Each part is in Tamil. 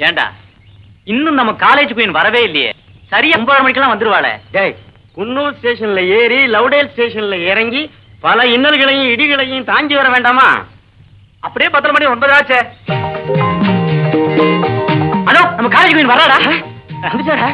ஏண்டா இன்னும் நம்ம காலேஜ் குயின் வரவே இல்லையே? சரியா 9:30 மணிக்கெல்லாம் வந்துருவாளே. டேய், குன்னூர் ஸ்டேஷன்ல ஏறி லவ்டேல் ஸ்டேஷன்ல இறங்கி பல இன்னல்களையும் இடிகளையும் தாண்டி வர வேண்டாமா? அப்படியே 10 மணி 9 ஆச்சே. ஹலோ, நம்ம காலேஜ் குயின் வராடா. வந்துட்டாடா.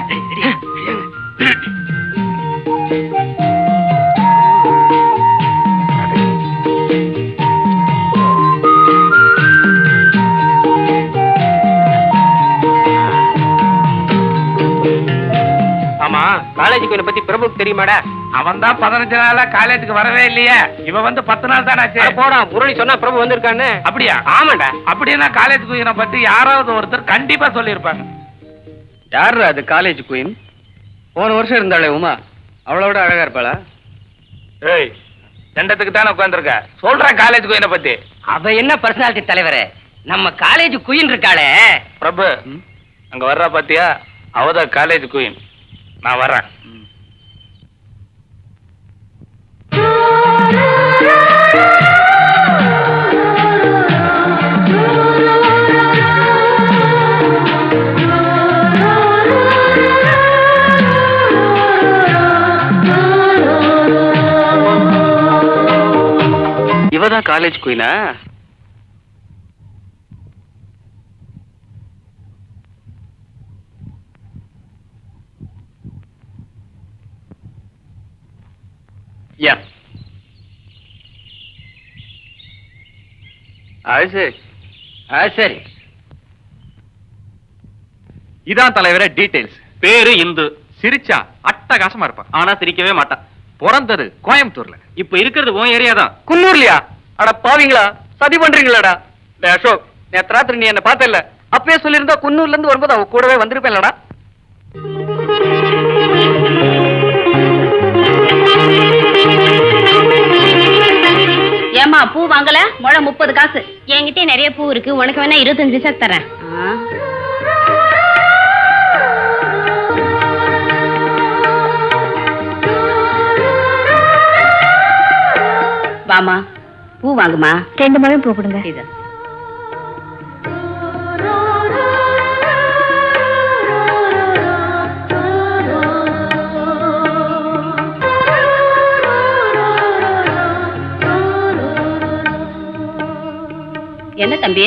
ஆமா, காலேஜ் குயினை பத்தி பிரபுக்கு தெரியுமாடா? அவன் தான் 15 நாளா காலேஜுக்கு வரவே இல்லையே. இவன் வந்து 10 நாள் தானே ஆச்சு. போடா, முரளி சொன்னா பிரபு வந்திருக்கான்னு. அப்படியா? ஆமாண்டா. அப்படின்னா காலேஜ் குயினை பத்தி யாராவது ஒருத்தர் கண்டிப்பா சொல்லியிருப்பாங்க. யாரு அது காலேஜ் குயின்? போன வருஷம் இருந்தாளே உமா, அவளோட அழகா இருப்பாளா? ஏய், தண்டத்துக்கு தானே உட்காந்துருக்க. சொல்றேன் காலேஜ் குயினை பத்தி. அவ என்ன பர்சனாலிட்டி தலைவரே? நம்ம காலேஜ் குயின் இருக்காளே. பிரபு, அங்க வர்றா பாத்தியா? அவதான் காலேஜ் குயின். நான் வர்றேன். இவதான் காலேஜ் குயினா? யா, சரி. இதான் தலைவரே டீடைல்ஸ். பேரு இந்து. சிரிச்சா அட்டகாசமா இருப்பான். ஆனா சிரிக்கவே மாட்டான். பிறந்தது கோயம்புத்தூர்ல. இப்ப இருக்கிறது உன் ஏரியா தான். குன்னூர்லயா? அட பாவீங்களா, சதி பண்றீங்களாடா? அசோக், நேத்து ராத்திரி நீ என்ன பார்த்தல? அப்பவே சொல்லியிருந்தா குன்னூர்ல இருந்து வரும்போது அவ கூடவே வந்திருப்பேன்லடா. ஏமா பூ வாங்கல? முழம் 30 காசு. என்கிட்ட நிறைய பூ இருக்கு, உனக்கு வேணா 25 பைசா தரேன். வாமா, பூ வாங்குமா. 2 முழம் பூ கொடுங்க. இது என்ன தம்பி?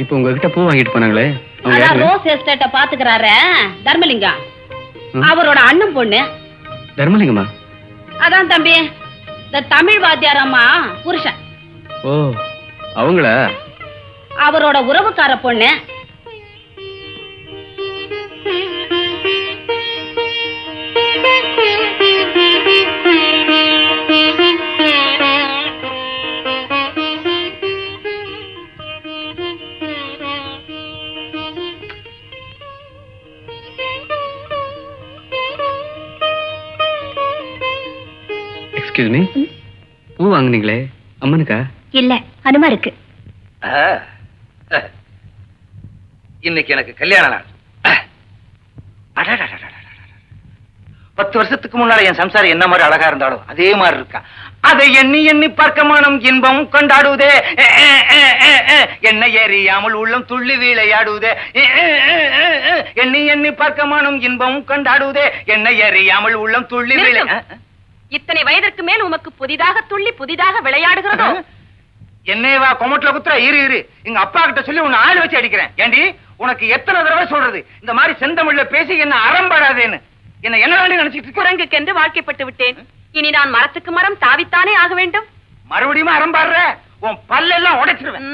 இப்ப உங்ககிட்ட பூ வாங்கிட்டு போனாங்களே, ரோஸ் எஸ்டேட்ட பாத்துக்கிறாரு தர்மலிங்கம். அவரோட அண்ணன் பொண்ணு. தர்மலிங்கமா? அதான் தம்பி, இந்த தமிழ் வாத்தியார் அம்மா புருஷன். ஓ, அவங்களா? அவரோட உறவுக்கார பொண்ணு. எக்ஸ்கியூஸ் மீ, பூ வாங்குனீங்களே அம்மனுக்கா? இல்ல, அனுமா இருக்கு. இன்னைக்கு எனக்கு கல்யாண நாள். 10 வருஷத்துக்கு முன்னால என் சம்சாரம் என்ன மாதிரி அழகா இருந்தாலும் அதே மாதிரி இருக்கா. அதை எண்ணி எண்ணி பார்க்க மனம் இன்பம் கொண்டாடுவதே. என்ன ஏறியாமல் உள்ளம் துள்ளி விளையாடுவதே. எண்ணி எண்ணி பார்க்க மனம் இன்பம் கொண்டாடுவதே. என்ன ஏறியாமல் உள்ளம் துள்ளி இத்தனை வயதிற்கு மேல் உமக்கு புதிதாக துள்ளி புதிதாக விளையாடுகிறதோ? என்னைவா கொமட்டில குத்துற? இரு, எங்க அப்பா கிட்ட சொல்லி உன்னை ஆள் வச்சு அடிக்கிறேன். ஏண்டி, உனக்கு எத்தனை தடவை சொல்றது இந்த மாதிரி செந்தமிழ்ல பேசி என்ன அறம்பாடாதேன்னு? என்ன நினைச்சிட்டு குரங்குக்கென்று வாழ்க்கைப்பட்டு விட்டேன். இனி நான் மரத்துக்கு மரம் தாவித்தானே ஆக வேண்டும். மறுபடியும் அறம்பாடுற? உன் பல்லெல்லாம் உடைச்சிருவேன்.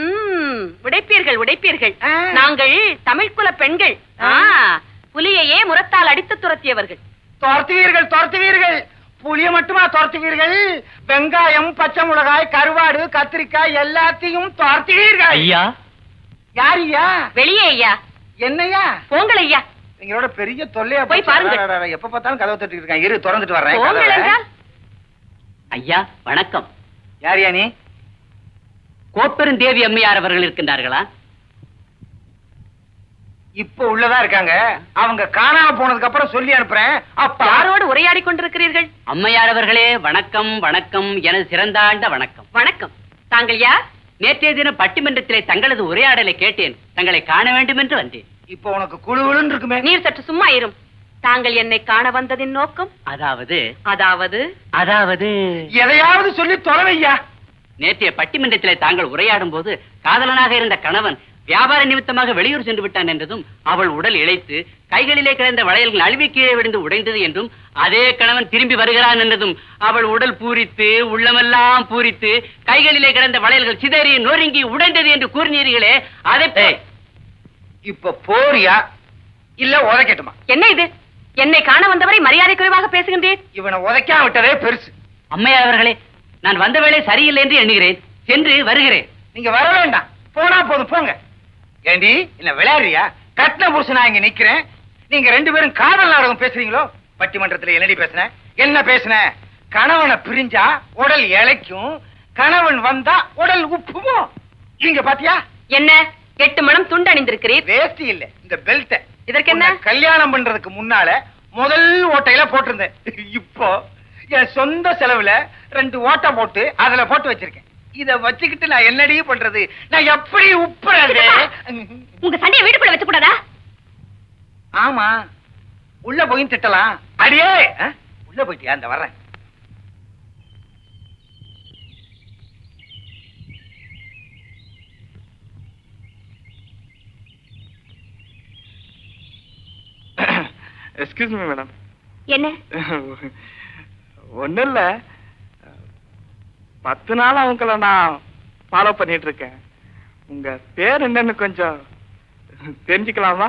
உடைப்பீர்கள். நாங்கள் தமிழ் குல பெண்கள். புலியையே முரத்தால் அடித்து துரத்தியவர்கள். துரத்துவீர்கள். புளிய மட்டுமா துரத்துவீர்கள்? வெங்காயம், பச்சை மிளகாய், கருவாடு, கத்திரிக்காய் எல்லாத்தையும் துரத்துவீர்கள். ஐயா. யார் ஐயா? வெளியே ஐயா. என்னையா? போங்கள் ஐயா. எங்களோட பெரிய தொல்லையா போய் பாருங்க. எப்ப பார்த்தாலும் கதவை தட்டிட்டு இருக்கான். இரு, திறந்துட்டு வர்றேன். ஐயா வணக்கம். யார் நீ? கோப்பெருந்தேவி அம்மையார் அவர்கள் இருக்கின்றார்களா? இப்ப உள்ளதா இருக்காங்க. அவங்க காணாம போனதுக்கு அப்புறம் சொல்லி அனுப்புறேன். அப்ப யாரோடு உரையாடி கொண்டிருக்கிறீர்கள்? அம்மையார் அவர்களே வணக்கம். வணக்கம், எனது சிறந்தாண்ட வணக்கம். வணக்கம். தாங்கள் யார்? நேற்றைய தினம் பட்டிமன்றத்திலே தங்களது உரையாடலை கேட்டேன். தங்களை காண வேண்டும் என்று வந்தேன். இப்போ உனக்கு குழுன்னு இருக்குமே. நீர் சற்று சும்மா இரும். தாங்கள் என்னை காண வந்ததின் நோக்கம்? அதாவது அதாவது அதாவது எதையாவது சொல்லி தொலைவையா. நேற்றைய பட்டிமன்றத்திலே தாங்கள் உரையாடும் போது காதலனாக இருந்த கணவன் வியாபார நிமித்தமாக வெளியூர் சென்று விட்டான் என்றதும், அவள் உடல் இழைத்து கைகளிலே கிடந்த வளையல்கள் அழுவி கீழே விழுந்து உடைந்தது என்றும், அதே கணவன் திரும்பி வருகிறான் என்றதும் அவள் உடல் பூரித்து உள்ளமெல்லாம் பூரித்து கைகளிலே கிடந்த வளையல்கள் சிதறி நொறுங்கி உடைந்தது என்று கூறினீர்களே, அதை இப்ப போறியா இல்ல உதைக்கட்டுமா? என்ன இது? என்னை காண வந்தவரை மரியாதை குறைவாக பேசுகின்றேன். இவனை உதைக்காம விட்டதே பெருசு. அம்மையார் அவர்களே, நான் வந்த வேளை சரியில்லை என்று எண்ணுகிறேன். சென்று வருகிறேன். நீங்க வர வேண்டாம், போனா போதும் போங்க. ஏண்டி இல்ல விளையாடுறியா? கட்டின புருஷனா இங்க நிக்கிறேன், நீங்க ரெண்டு பேரும் காதல் நாடகம் பேசுறீங்களோ? பட்டிமன்றத்துல என்னடி பேசுன? என்ன பேசுன? கணவனை பிரிஞ்சா உடல் இளைக்கும், கணவன் வந்தா உடல் உப்புமோ. இங்க பாத்தியா? என்ன 8 மணம் துண்டு அணிந்திருக்கிறீர்? வேஷ்டி இல்ல, இந்த பெல்ட். இதற்கு என்ன? உன்னை கல்யாணம் பண்றதுக்கு முன்னால முதல் ஓட்டையில போட்டிருந்தேன். இப்போ என் சொந்த செலவுல 2 ஓட்டை போட்டு அதுல போட்டு வச்சிருக்கேன். இத வச்சுக்கிட்டு நான் என்னடி பண்றது? நான் எப்படி உப்புறது? உங்க சண்டையை வீட்டுக்குள்ள வச்சு கூடாதா? ஆமா, உள்ள போய் திட்டலாம். அடியே உள்ள போயிட்டியா? அந்த வர்றேன். Excuse me madam. என்ன? ஒன்றும் இல்லை, 10 நாள் அவங்கள நான் ஃபாலோ பண்ணிட்டு இருக்கேன். உங்க பேர் என்னன்னு கொஞ்சம் தெரிஞ்சுக்கலாமா?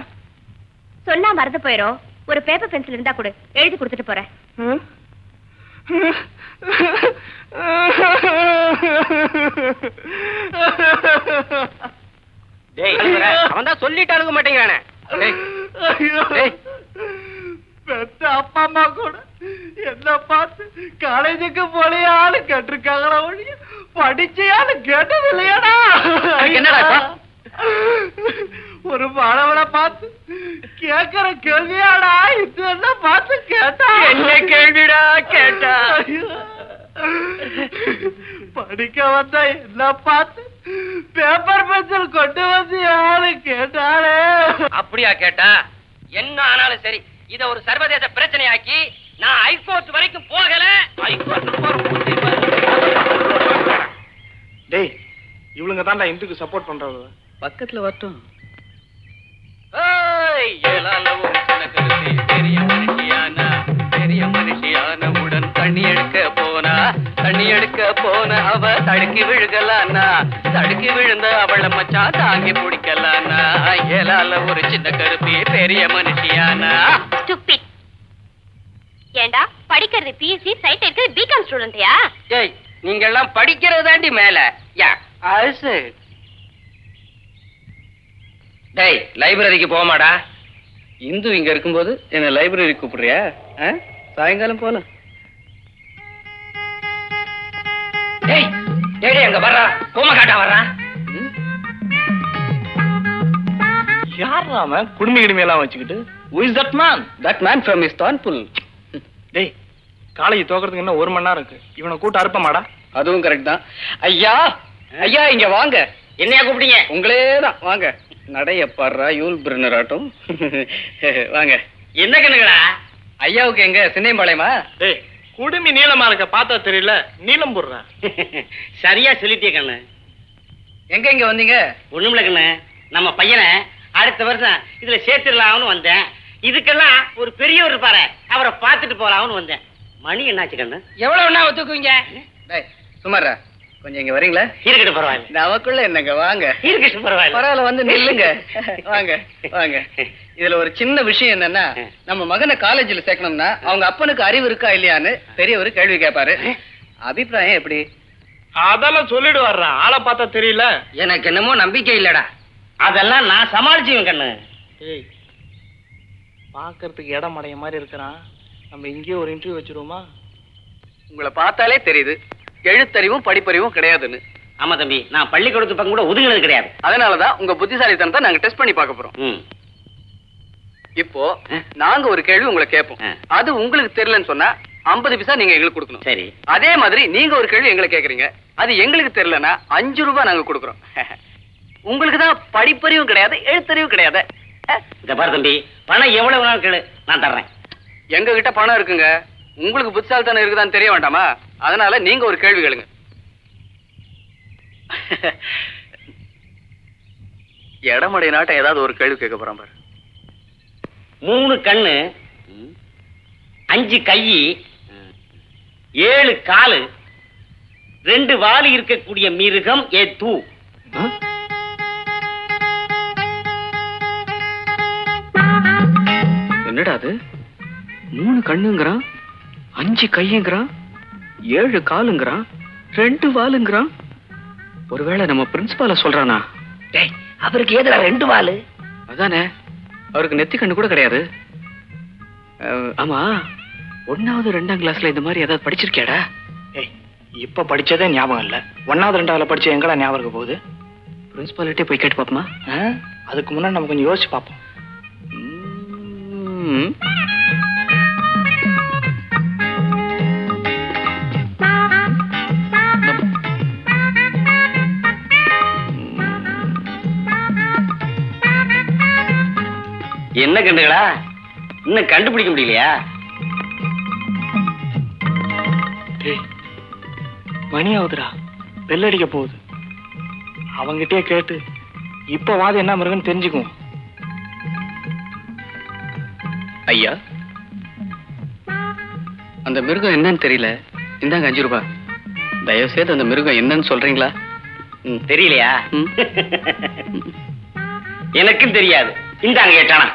சொன்னா மறந்து போயிரும். ஒரு பேப்பர் பென்சில் இருந்தா கூட எழுதி கொடுத்துட்டு போறேன். அவன் தான் சொல்லிட்டு அழுக மாட்டேங்கிறானே. பெத்த அப்பா அம்மா கூட என்ன பார்த்து காலேஜுக்கு போலையான்னு கேட்டிருக்காங்களா ஒழிய படிச்சையான்னு கேட்டது இல்லையாடா? என்னடா ஒரு மாணவனை பார்த்து கேட்கிற கேள்வியாடா இது? என்ன பார்த்து கேட்டா என்ன கேள்விடா கேட்டா? படிக்க வந்தா என்ன பார்த்து பேப்பர் பென்சில் கொண்டு வந்து யாரு கேட்டாலே? அப்படியா கேட்டா? என்ன ஆனாலும் சரி, இத ஒரு சர்வதேச பிரச்சனையாக்கி நான் ஹைகோர்ட் வரைக்கும் போகல. டேய், இவளுங்க தான்டா இந்துக்கு சப்போர்ட் பண்றவங்க. பக்கத்துல வரட்டும். பெரிய மனுஷியான உடன் தண்ணி எடுக்க போன அவ தடுக்கி விழுகலானா, தடுக்கி விழுந்த அவளை மச்சான் தாங்கி பிடிக்கலானா, ஏலால ஒரு சின்ன கருப்பி பெரிய மனுஷியானா. ஏண்டா படிக்கிறது பிஎஸ்சி, சைட் இருக்கிறது பிகாம் ஸ்டூடெண்ட்யா? ஏய், நீங்க எல்லாம் படிக்கிறது தாண்டி மேல. யா அரசு. டேய், லைப்ரரிக்கு போமாடா. இந்து இங்க இருக்கும்போது என்ன லைப்ரரி கூப்பிடுறியா? சாயங்காலம் போல. டேய் டேய், அங்க வர்றா, கோமகாட்டா வர்றா. யார் அவன் குடுமி கிடுமையெல்லாம் வச்சுக்கிட்டு? Who is that man? That man from Istanbul. டேய், காலேஜ் தோக்கிறதுக்கு இன்னும் 1 மணி நேரம் இருக்கு. இவனை கூட்ட அறுப்பமாடா? அதுவும் கரெக்ட் தான். ஐயா ஐயா, இங்க வாங்க. என்னையா கூப்பிட்டீங்க? உங்களே தான், வாங்க. நடைய பாடுறா, யூல் பிரினர் ஆட்டும். வாங்க. என்ன கண்ணுங்களா? ஐயாவுக்கு எங்க சின்னையம்பாளையமா? டேய், குடுமி நீளமா இருக்க பார்த்தா தெரியல, நீளம் போடுறேன். சரியா சொல்லிட்டே கண்ணு. எங்க இங்க வந்தீங்க? ஒண்ணுமில்ல கண்ணு, நம்ம பையனை அடுத்த வருஷம் இதுல சேர்த்துடலாம்னு வந்தேன். இதுக்கெல்லாம் ஒரு பெரியவர் இருப்பாரு, அவரை பார்த்துட்டு போலாம்னு வந்தேன். மணி என்னாச்சு கண்ணு? எவ்வளவு ஒத்துக்குவீங்க? சுமாரா கொஞ்சம் இங்க வரீங்களா? இருக்கட்டும், பரவாயில்ல. நமக்குள்ள என்னங்க, வாங்க. இருக்கட்டும், பரவாயில்ல. பரவாயில்ல, வந்து நில்லுங்க. வாங்க வாங்க. இதுல ஒரு சின்ன விஷயம் என்னன்னா, நம்ம மகனை காலேஜ்ல சேர்க்கணும்னா அவங்க அப்பனுக்கு அறிவு இருக்கா இல்லையான்னு பெரியவர் கேள்வி கேட்பாரு. அபிப்பிராயம் எப்படி? அதெல்லாம் சொல்லிடு வர்றான். ஆளை பார்த்தா தெரியல. எனக்கு என்னமோ நம்பிக்கை இல்லடா. அதெல்லாம் நான் சமாளிச்சுவேன் கண்ணு. ஏய், பாக்குறதுக்கு இடம் அடைய மாதிரி இருக்கிறான். நம்ம இங்கேயே ஒரு இன்டர்வியூ வச்சிருவோமா? உங்களை பார்த்தாலே தெரியுது எழுத்தறிவும் படிப்பறிவும் கிடையாதுன்னு. ஆமா தம்பி, நான் பள்ளிக்கூடத்து பக்கம் கூட ஒதுங்கினது கிடையாது. அதனாலதான் உங்க புத்திசாலித்தனத்தை நாங்க டெஸ்ட் பண்ணி பார்க்க போறோம். இப்போ நாங்க ஒரு கேள்வி உங்களை கேட்போம். அது உங்களுக்கு தெரியலன்னு சொன்னா 50 பைசா நீங்க எங்களுக்கு கொடுக்கணும். சரி. அதே மாதிரி நீங்க ஒரு கேள்வி எங்களை கேக்குறீங்க, அது எங்களுக்கு தெரியலன்னா 5 ரூபாய் நாங்க கொடுக்குறோம். உங்களுக்கு தான் படிப்பறிவும் கிடையாது, எழுத்தறிவும் கிடையாது. இந்த பாரு தம்பி, பணம் எவ்வளவு வேணாலும் கேளு, நான் தர்றேன். எங்க கிட்ட பணம் இருக்குங்க, உங்களுக்கு புத்திசாலித்தனம் இருக்குதான்னு தெரிய வேண்டாமா? அதனால நீங்க ஒரு கேள்வி கேளுங்க. எடமடை நாட்டை ஏதாவது ஒரு கேள்வி கேட்க போறான் பாரு. 3 கண்ணு, 5 கை, 7 காலு, 2 வாலு இருக்கக்கூடிய மிருகம் எது? என்னடா அது? 3 கண்ணுங்கிறான், 5 கையுங்கிறான், 7 காலுங்கிறான், 2 வாலுங்கிறான். ஒருவேளை நம்ம பிரின்சிபால சொல்றானா? அவருக்கு ஏதுடா 2 வாலு? அதானே, அவருக்கு நெத்தி கண்ணு கூட கிடையாது. ஆமா, 1வது 2ஆம் கிளாஸ்ல இந்த மாதிரி ஏதாவது படிச்சிருக்கியாடா? இப்ப படிச்சதே ஞாபகம் இல்ல. 1வது 2வதுல படிச்ச எங்கடா ஞாபகம் இருக்க போகுது? பிரின்சிபாலிட்டே போய் கேட்டு பாப்போமா? அதுக்கு முன்னாடி நம்ம கொஞ்சம் யோசிச்சு பார்ப்போம். என்ன கண்டுகளா, இன்னும் கண்டுபிடிக்க முடியலையா? மணி ஆகுதுடா, பெல் அடிக்க போகுது. அவங்கிட்டே கேட்டு இப்ப வாது என்ன மிருகன்னு தெரிஞ்சுக்குவோம். ஐயா, அந்த மிருகம் என்னன்னு தெரியல, இந்தாங்க 5 ரூபாய். தயவு செய்து அந்த மிருகம் என்னன்னு சொல்றீங்களா? தெரியலையா? எனக்கும் தெரியாது. இந்தாங்க கேட்டானா?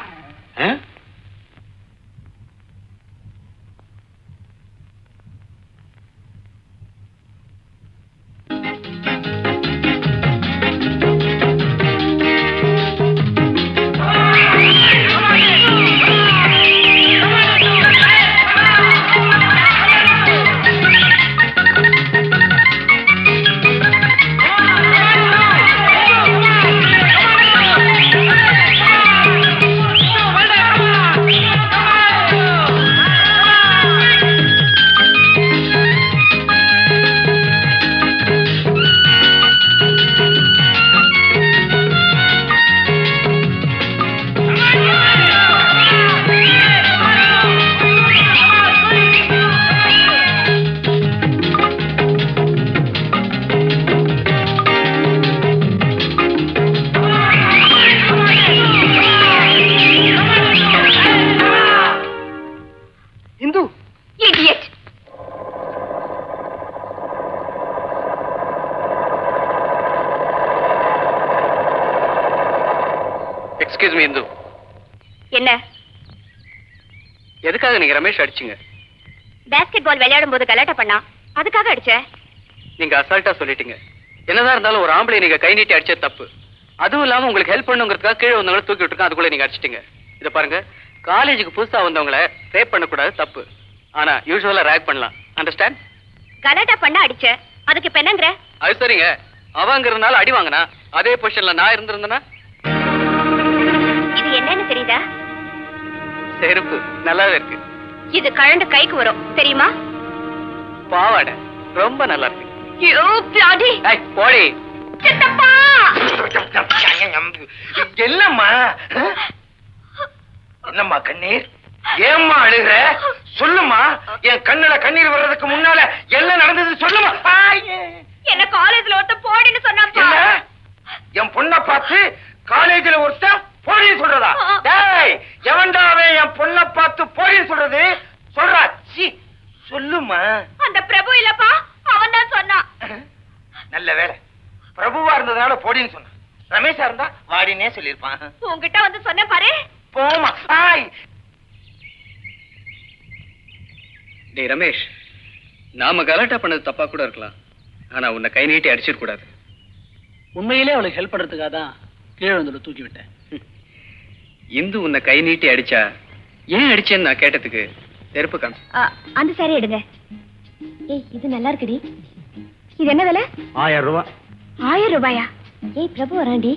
Excuse me Hindu. என்ன? எதுக்காக நீங்க ரமேஷ் அடிச்சீங்க? பாஸ்கெட் பால் விளையாடும் போது கலாட்டா பண்ணா, அதுக்காக அடிச்ச. நீங்க அசால்ட்டா சொல்லிட்டீங்க. என்னதான் இருந்தாலும் ஒரு ஆம்பளை நீங்க கை நீட்டி அடிச்சது தப்பு. அதுவும் இல்லாம உங்களுக்கு ஹெல்ப் பண்ணுங்கிறதுக்காக கீழே வந்தவங்களை தூக்கி விட்டுருக்கேன், அதுக்குள்ள நீங்க அடிச்சிட்டீங்க. இத பாருங்க, காலேஜுக்கு புதுசா வந்தவங்களை ரேப் பண்ணக்கூடாது, தப்பு. ஆனா யூசுவலா ரேக் பண்ணலாம். அண்டர்ஸ்டாண்ட்? கலாட்டா பண்ண அடிச்ச, அதுக்கு இப்ப என்னங்கற? அது சரிங்க, அவங்கிறதுனால அடி வாங்கினா, அதே பொசிஷன்ல நான் இருந்திருந்தேன்னா? இது என்னன்னு தெரியுதா? செருப்பு நல்லாவே இருக்கு. இது கழண்டு கைக்கு வரும், தெரியுமா? பாவாடை ரொம்ப நல்லா இருக்கு. You bloody! ஏய் போடி. சித்தப்பா! என்னம்மா? என்னம்மா கண்ணீர்? ஏம்மா அழுகுற? சொல்லுமா. என் கண்ணுல கண்ணீர் வர்றதுக்கு முன்னால என்ன நடந்தது சொல்லுமா. என்ன காலேஜ்ல ஒருத்த போடின்னு சொன்னாப்பா. என் பொண்ணை பார்த்து காலேஜ்ல ஒருத்த போடின்னு சொல்றதா? டேய், எவன்டாவே என் பொண்ணை பார்த்து போடின்னு சொல்றது? சொல்றா. சொல்லுமா. அந்த பிரபு இல்லப்பா, அவன் தான் சொன்னான். நல்ல வேலை, பிரபுவா இருந்ததுனால போடின்னு சொன்னான். ரமேஷா இருந்தா வாடினே சொல்லிருப்பான். உன்கிட்ட வந்து சொன்ன பாரு. போமா. டேய் ரமேஷ், நாம கலாட்டா பண்ணது தப்பா கூட இருக்கலாம், ஆனா உன்னை கை நீட்டி அடிச்சிட கூடாது. உண்மையிலே அவளுக்கு ஹெல்ப் பண்றதுக்காக தான் கீழே வந்து தூக்கி விட்டேன். இந்து உன்னை கை நீட்டி அடிச்சா ஏன் அடிச்சேன்னு நான் கேட்டதுக்கு செருப்பு காமி. அந்த சாரி எடுங்க. ஏய், இது நல்லா இருக்குடி. இது என்ன விலை? 1000 ரூபாய். 1000 ரூபாயா? ஏய் பிரபு வராண்டி.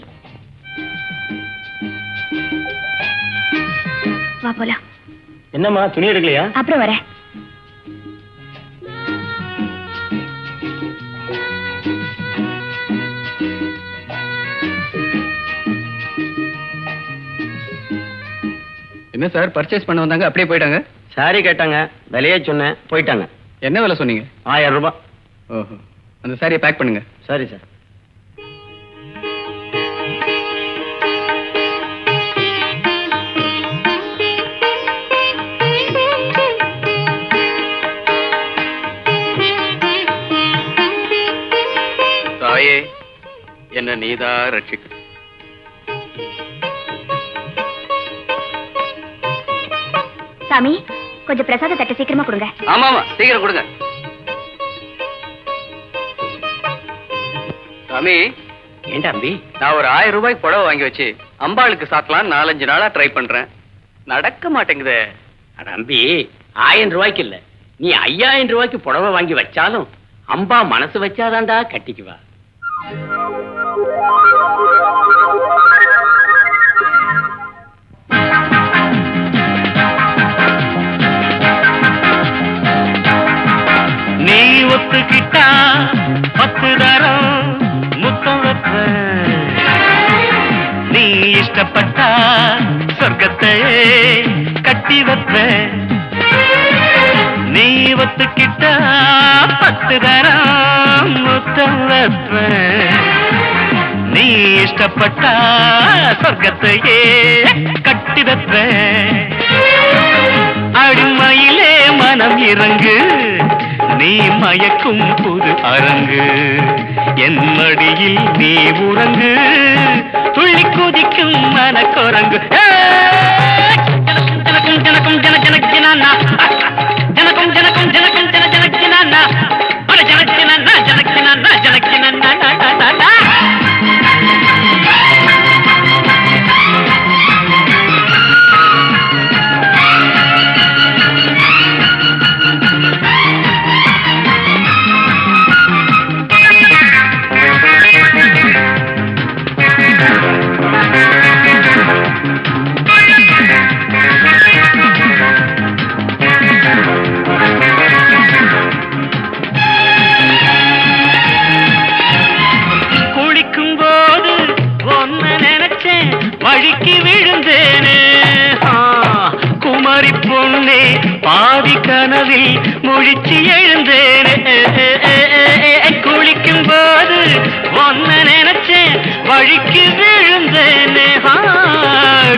வா போலாம். என்னம்மா, துணி எடுக்கலையா? அப்புறம் வரேன். என்ன சார் பர்ச்சேஸ் பண்ண வந்தாங்க அப்படியே போயிட்டாங்க? சாரி கேட்டாங்க, விலையே சொன்னேன், போயிட்டாங்க. என்ன விலை சொன்னீங்க? 1000 ரூபாய். ஓஹோ, அந்த சாரியை பேக் பண்ணுங்க. சரி சார். தாயே, என்ன நீதான் ரட்சிக்க. சாமி, கொஞ்சம் பிரசாத தட்டை சீக்கிரமா கொடுங்க. ஆமாமா, சீக்கிரம் கொடுங்க. சாமி, ஏன் தம்பி? நான் ஒரு 1000 ரூபாய்க்கு புடவை வாங்கி வச்சு அம்பாளுக்கு சாத்தலாம் 4-5 நாளா ட்ரை பண்றேன். நடக்க மாட்டேங்குதே. தம்பி, 1000 ரூபாய்க்கு இல்ல, நீ 5000 ரூபாய்க்கு புடவை வாங்கி வச்சாலும் அம்பா மனசு வச்சாதான்டா கட்டிக்குவா. நீ ஒத்துக்கிட்டா 10 தரம் முத்தம் வைப்ப, நீ இஷ்டப்பட்டா சொர்க்கத்தை கட்டி வைப்ப. நீ ஒத்துக்கிட்டா 10 தரம் முத்தம் வைப்ப, நீ இஷ்டப்பட்டா சொர்க்கத்தையே கட்டி வைப்ப. அடிமையிலே மனம் இறங்கு, நீ மயக்கும் புது அரங்கு, என் மடியில் நீ உறங்கு, துள்ளி குதிக்கும் மனக்குரங்கு. ஜனக்கும் ஜனக்கும் ஜன ஜனக்கினா, ஜனக்கும் ஜனக்கும் ஜனக்கும் ஜன ஜனக்கினா, ஜனக்கினா ஜனக்கினா ஜனக்கினா. வழிக்கு விழுந்தேனே குமரி பொண்ணே, பாதி கனவில் முழிச்சு எழுந்தேனே. குளிக்கும் போது ஒன்ன நினைச்சேன், வழிக்கு விழுந்தேனே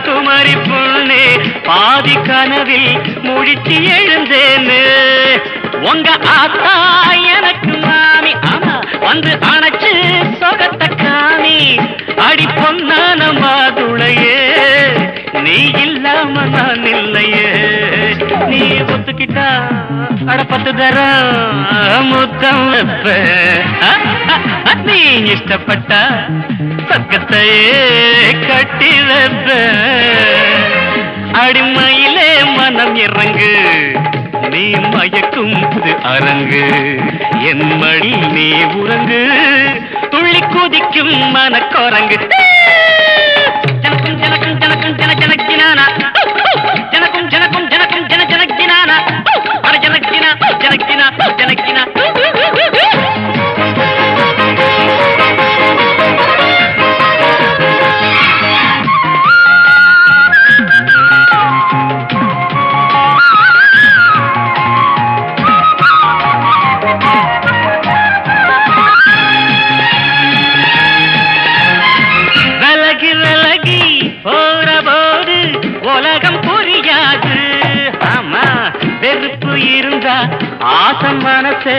குமரி பொண்ணே, பாதி கனவில் முழிச்சு எழுந்தேனே. உங்க ஆத்தா எனக்கு மாமி, ஆமா வந்து அணைச்சு சொகத்த காமி. அடி பொன்னான மாதுளையே, நீ இல்லாம நான் இல்லையே. நீ ஒத்துக்கிட்டா அட 10 தரம் முத்தம் வைப்ப, நீ இஷ்டப்பட்டா சொர்க்கத்தையே கட்டி வைப்ப. அடிமையிலே மனம் இறங்கு, நீ மயக்கும் புது அரங்கு, என் மடி நீ உறங்கு, துள்ளி குதிக்கும் மனக்குரங்கு. ஜனக்கும் ஜனக்கும் ஜனக்கும் ஜன ஜனக்கினானா, ஜனக்கும் ஜனக்கும் ஜனக்கும் ஜன ஜனக்கினானா, அட ஜனக்கினா ஜனக்கினா ஜனக்கினா. உலகம் புரியாது, ஆமா வெறுப்பு இருந்தா ஆசம் மனசு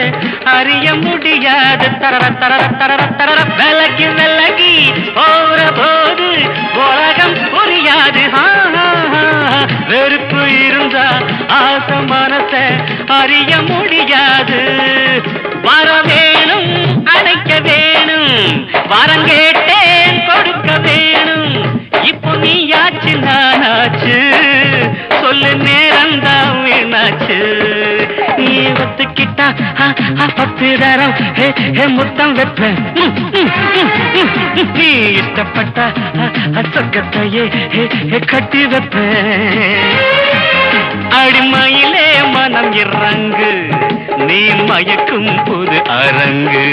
அறிய முடியாது. தரர தரர தரர தரர விலகி விலகி போற போது உலகம் புரியாது. வெறுப்பு இருந்தா ஆசம் மனசு அறிய முடியாது. வர வேணும் அடைக்க வேணும், வரம் கேட்டேன் கொடுக்க வேணும். இப்போ நீயாச்சு நானாச்சு, சொல்லு நேரம்தான் வீணாச்சு. நீ ஒத்துக்கிட்டா 10 தரம் முத்தம் வைப்ப, நீ இஷ்டப்பட்டா சொர்க்கத்தையே கட்டி வைப்ப. அடிமையிலே மனம் இறங்கு, நீ மயக்கும் புது அரங்கு,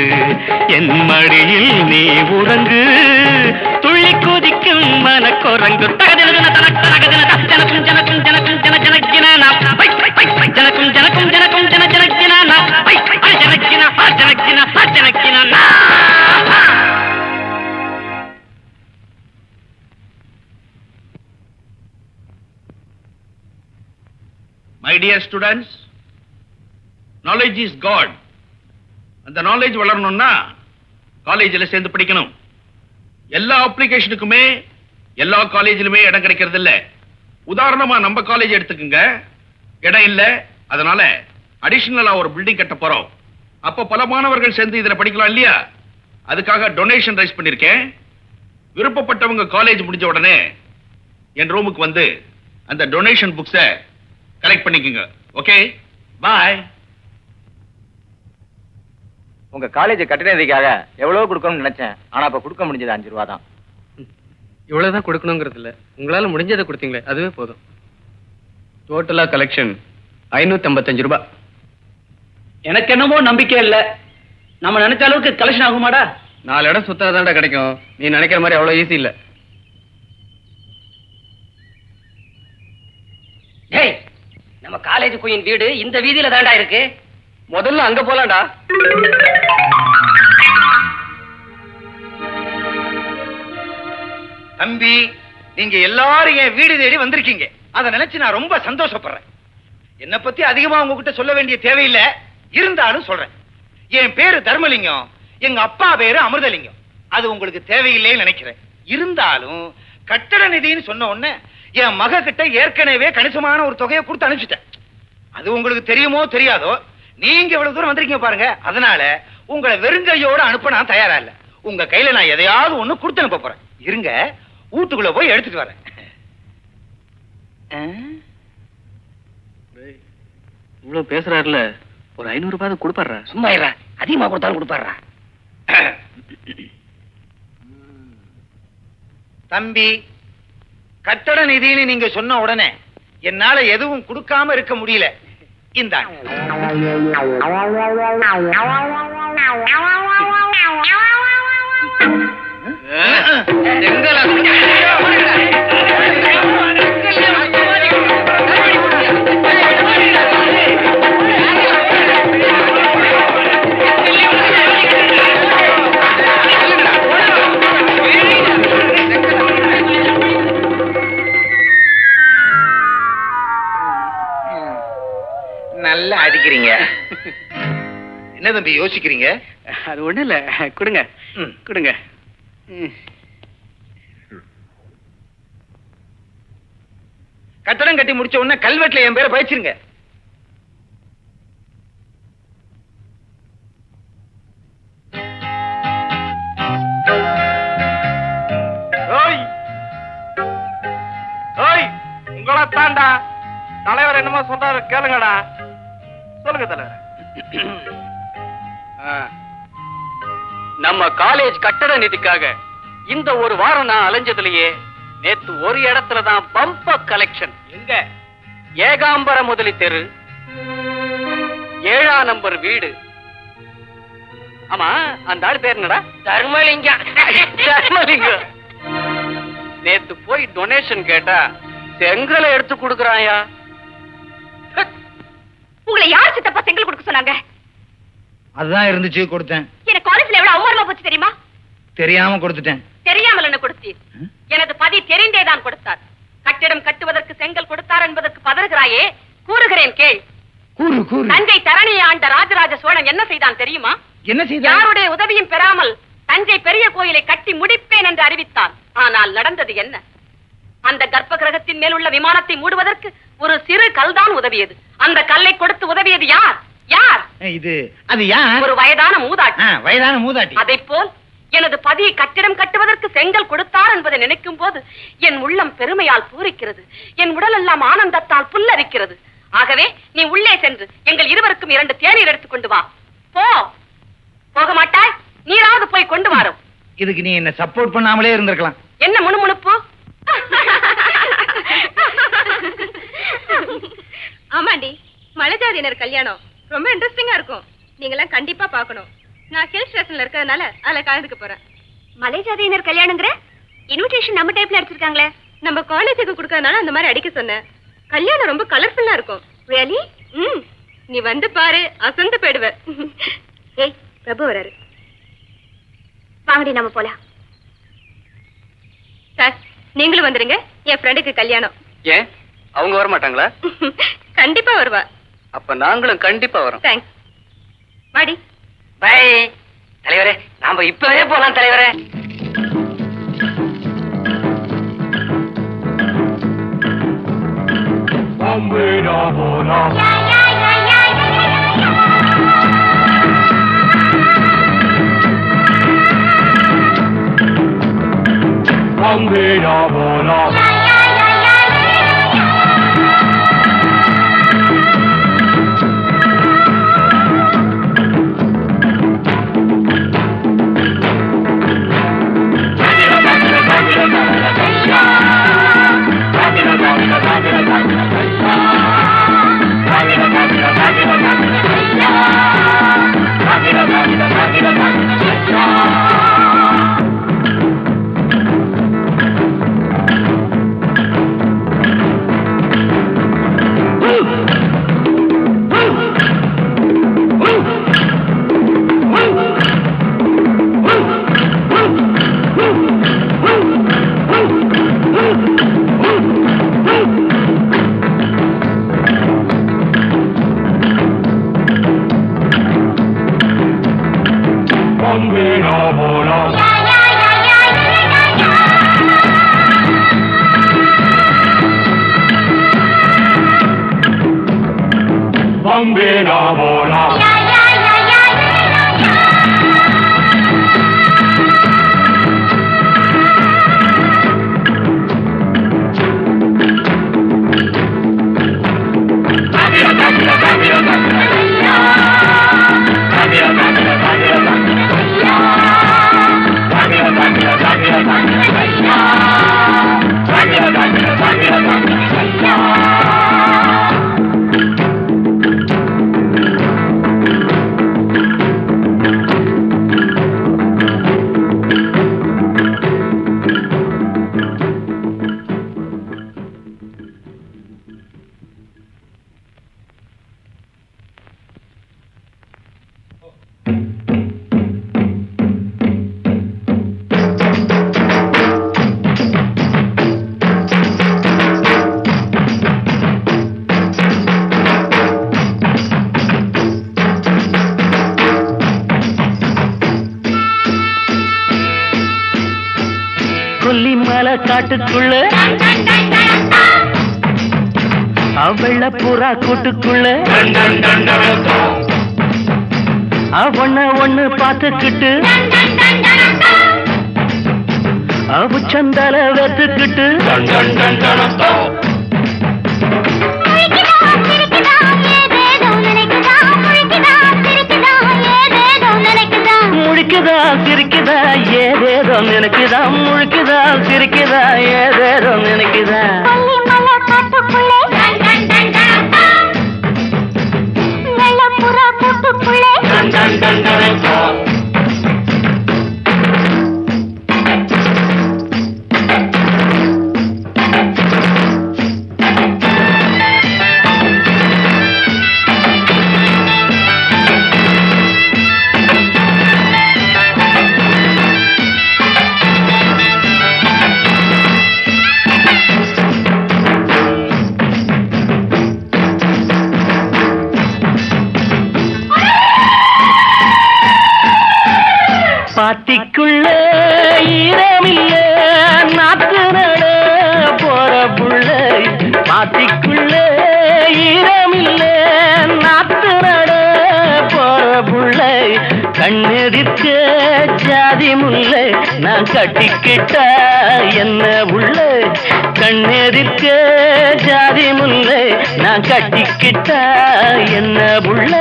என் மடியில் நீ உறங்கு, துள்ளி குதிக்கும் மனக்குரங்கு. தகதின தனக்கு தனக்கு ஜனக்கும் ஜனக்கும் my dear students, knowledge is God. அந்த நாலேஜ் வளரணும்னா காலேஜில் சேர்ந்து படிக்கணும். எல்லா அப்ளிகேஷனுக்குமே எல்லா காலேஜிலுமே இடம் கிடைக்கிறது இல்ல. உதாரணமா நம்ம காலேஜ் எடுத்துக்கங்க, இடம் இல்ல. அதனால அடிஷனலா ஒரு பில்டிங் கட்ட போறோம். அப்ப பல மாணவர்கள் சேர்ந்து இதுல படிக்கலாம் இல்லையா? அதுக்காக டொனேஷன் ரைஸ் பண்ணிருக்கேன். விருப்பப்பட்டவங்க காலேஜ் முடிஞ்ச உடனே என் ரூமுக்கு வந்து அந்த டொனேஷன் புக்ஸ கலெக்ட் பண்ணிக்கங்க. ஓகே, பாய். உங்க காலேஜ் கட்டினதுக்காக எவ்வளவு கொடுக்கணும்னு நினைச்சேன். ஆனா இப்ப கொடுக்க முடிஞ்சது 5 ரூபா தான். இவ்வளவுதான் கொடுக்கணுங்கிறது இல்ல, உங்களால முடிஞ்சதை கொடுத்தீங்களே அதுவே போதும். டோட்டலா கலெக்ஷன் 555 ரூபாய். எனக்கு என்னமோ நம்பிக்கை இல்ல. நம்ம நினைச்ச அளவுக்கு கலெக்ஷன் ஆகுமாடா? 4 இடம் சுத்தாதான்டா கிடைக்கும். நீ நினைக்கிற மாதிரி அவ்வளவு ஈஸி இல்ல. டேய், நம்ம காலேஜ் குயின் வீடு இந்த வீதியில தாண்டா இருக்கு. முதல்ல அங்க போலாம்டா. தம்பி, நீங்க எல்லாரும் என் வீடு தேடி வந்திருக்கீங்க. அதை நினைச்சு நான் ரொம்ப சந்தோஷப்படுறேன். என்னை பத்தி அதிகமா உங்ககிட்ட சொல்ல வேண்டிய தேவையில்லை, இருந்தாலும் சொல்றேன். என் பேரு தர்மலிங்கம், எங்க அப்பா பேரு அமிர்தலிங்கம். அது உங்களுக்கு தேவையில்லைன்னு நினைக்கிறேன். இருந்தாலும் கட்டட நிதின்னு சொன்ன உடனே என் மக கிட்ட ஏற்கனவே கணிசமான ஒரு தொகையை கொடுத்து அனுப்பிச்சிட்டேன். அது உங்களுக்கு தெரியுமோ தெரியாதோ, நீங்க இவ்வளவு தூரம் வந்திருக்கீங்க பாருங்க. அதனால உங்களை வெறுங்கையோட அனுப்ப நான் தயாரா இல்ல. உங்க கையில நான் எதையாவது ஒண்ணு கொடுத்து அனுப்ப போறேன். இருங்க, வீட்டுக்குள்ள போய் எடுத்துட்டு வரேன். இவ்வளவு பேசுறாருல, ஒரு 500 ரூபாய் கொடுப்பாரு. சும்மா இருடா, அதிகமா கொடுத்தாலும் கொடுப்பாருடா. தம்பி, கட்டட நிதின்னு நீங்க சொன்ன உடனே என்னால எதுவும் கொடுக்காம இருக்க முடியல. இந்தாங்க. நல்லா அடிக்கிறீங்க. என்ன தம்பி யோசிக்கிறீங்க? அது ஒண்ணு இல்ல, கொடுங்க கொடுங்க. கட்டடம் கட்டி முடிச்ச உடனே கல்வெட்டுல என் பேரை பயிச்சிருங்க. உங்களை தாண்டா தலைவர் என்னமோ சொல்றாரு, கேளுங்கடா. சொல்லுங்க தலைவர். நம்ம காலேஜ் கட்டட நிதிக்காக இந்த ஒரு வாரம் நான் அலைஞ்சதுலயே நேத்து ஒரு இடத்துல தான் பம்ப கலெக்ஷன். எங்க? ஏகாம்பர முதலி தெரு, 7ஆம் நம்பர் வீடு. ஆமா, அந்த ஆள் பேர் என்னடா? தர்மலிங்கம். தர்மலிங்கம். நேத்து போய் டொனேஷன் கேட்டா செங்கலை எடுத்து கொடுக்கறாயா. உங்களை யார் சித்தப்பா செங்கல் கொடுக்க சொன்னாங்க? அதுதான் இருந்துச்சு, கொடுத்தேன். எனக்கு காலேஜ்ல எவ்வளவு அவமானமா போச்சு தெரியுமா? தெரியாம கொடுத்துட்டேன். தெரியாமல் என்ன கொடுத்தீர்? எனது பதி தெரிந்தேதான் கொடுத்தார். கட்டிடம் கட்டுவதற்கு செங்கல் கொடுத்தார் என்பதற்கு பதறுகிறாயே, கூறுகிறேன் கேள். கூறு கூறு. தஞ்சை தரணியை ஆண்ட ராஜராஜ சோழன் என்ன செய்தான் தெரியுமா? என்ன செய்த? யாருடைய உதவியும் பெறாமல் தஞ்சை பெரிய கோயிலை கட்டி முடிப்பேன் என்று அறிவித்தான். ஆனால் நடந்தது என்ன? அந்த கர்ப்ப கிரகத்தின் மேல் உள்ள விமானத்தை மூடுவதற்கு ஒரு சிறு கல்தான் உதவியது. அந்த கல்லை கொடுத்து உதவியது யார்? யார்? இது அது யார்? ஒரு வயதான மூதாட்டி. வயதான மூதாட்டி. அதைப்போல் எனது பதியை கட்டிடம் கட்டுவதற்கு செங்கல் கொடுத்தார் என்பதை நினைக்கும் போது என் உள்ளம் பெருமையால் பூரிக்கிறது. என் உடல் எல்லாம் ஆனந்தத்தால் புல்லரிக்கிறது. ஆகவே நீ உள்ளே சென்று எங்கள் இருவருக்கும் 2 தேநீர் எடுத்துக் கொண்டு வா. போ. போக மாட்டாய்? நீராவது போய் கொண்டு வாரும். இதுக்கு நீ என்ன சப்போர்ட் பண்ணாமலே இருந்திருக்கலாம். என்ன முணுமுணுப்பு? ஆமாண்டி, மலைஜாதியினர் கல்யாணம் ரொம்ப இன்ட்ரெஸ்டிங்கா இருக்கும். நீங்களாம் கண்டிப்பா பார்க்கணும். நான் ஹில் ஸ்டேஷன்ல இருக்கிறதுனால அதுல கலந்துக்க போறேன். மலைஜாதியினர் கல்யாணங்கிற இன்விடேஷன் நம்ம டைப்ல அடிச்சிருக்காங்களே. நம்ம காலேஜுக்கு கொடுக்கறதுனால அந்த மாதிரி அடிக்க சொன்னேன். கல்யாணம் ரொம்ப கலர்ஃபுல்லா இருக்கும். ரியலி? நீ வந்து பாரு, அசந்து போயிடுவ. ஏய், பிரபு வராரு. வாங்கடி நம்ம போலாம். சார், நீங்களும் வந்துருங்க. என் ஃப்ரெண்டுக்கு கல்யாணம். ஏன் அவங்க வர மாட்டாங்களா? கண்டிப்பா வருவா. அப்ப நாங்களும் கண்டிப்பா வரோம். தேங்க்ஸ். வாடி. பை தலைவரே, நாம இப்பவே போலாம் தலைவரே. கொல்லிமலை காட்டுக்குள்ள வெள்ள புறா கூட்டுக்குள்ள ஒண்ணு பார்த்துக்கிட்டு உச்சந்தல வெத்துக்கிட்டு முழிக்குதா சிரிக்குதா ஏதேதோ நினைக்குதா, முழிக்குதா சிரிக்குதா ஏதேதோ நினைக்குதா. பாத்திக்குள்ள ஈரமில்ல நாத்து நட போற புள்ள, பாத்திக்குள்ள ஈரமில்ல நாத்து நட போற புள்ள, கண்ணெதிர்க்க ஜாதி முல்லை நான் கட்டிக்கிட்டா என்ன உள்ள, கண்ணெதிர்க்க ஜாதி முல்லை நான் கட்டிக்கிட்டா என்ன உள்ள.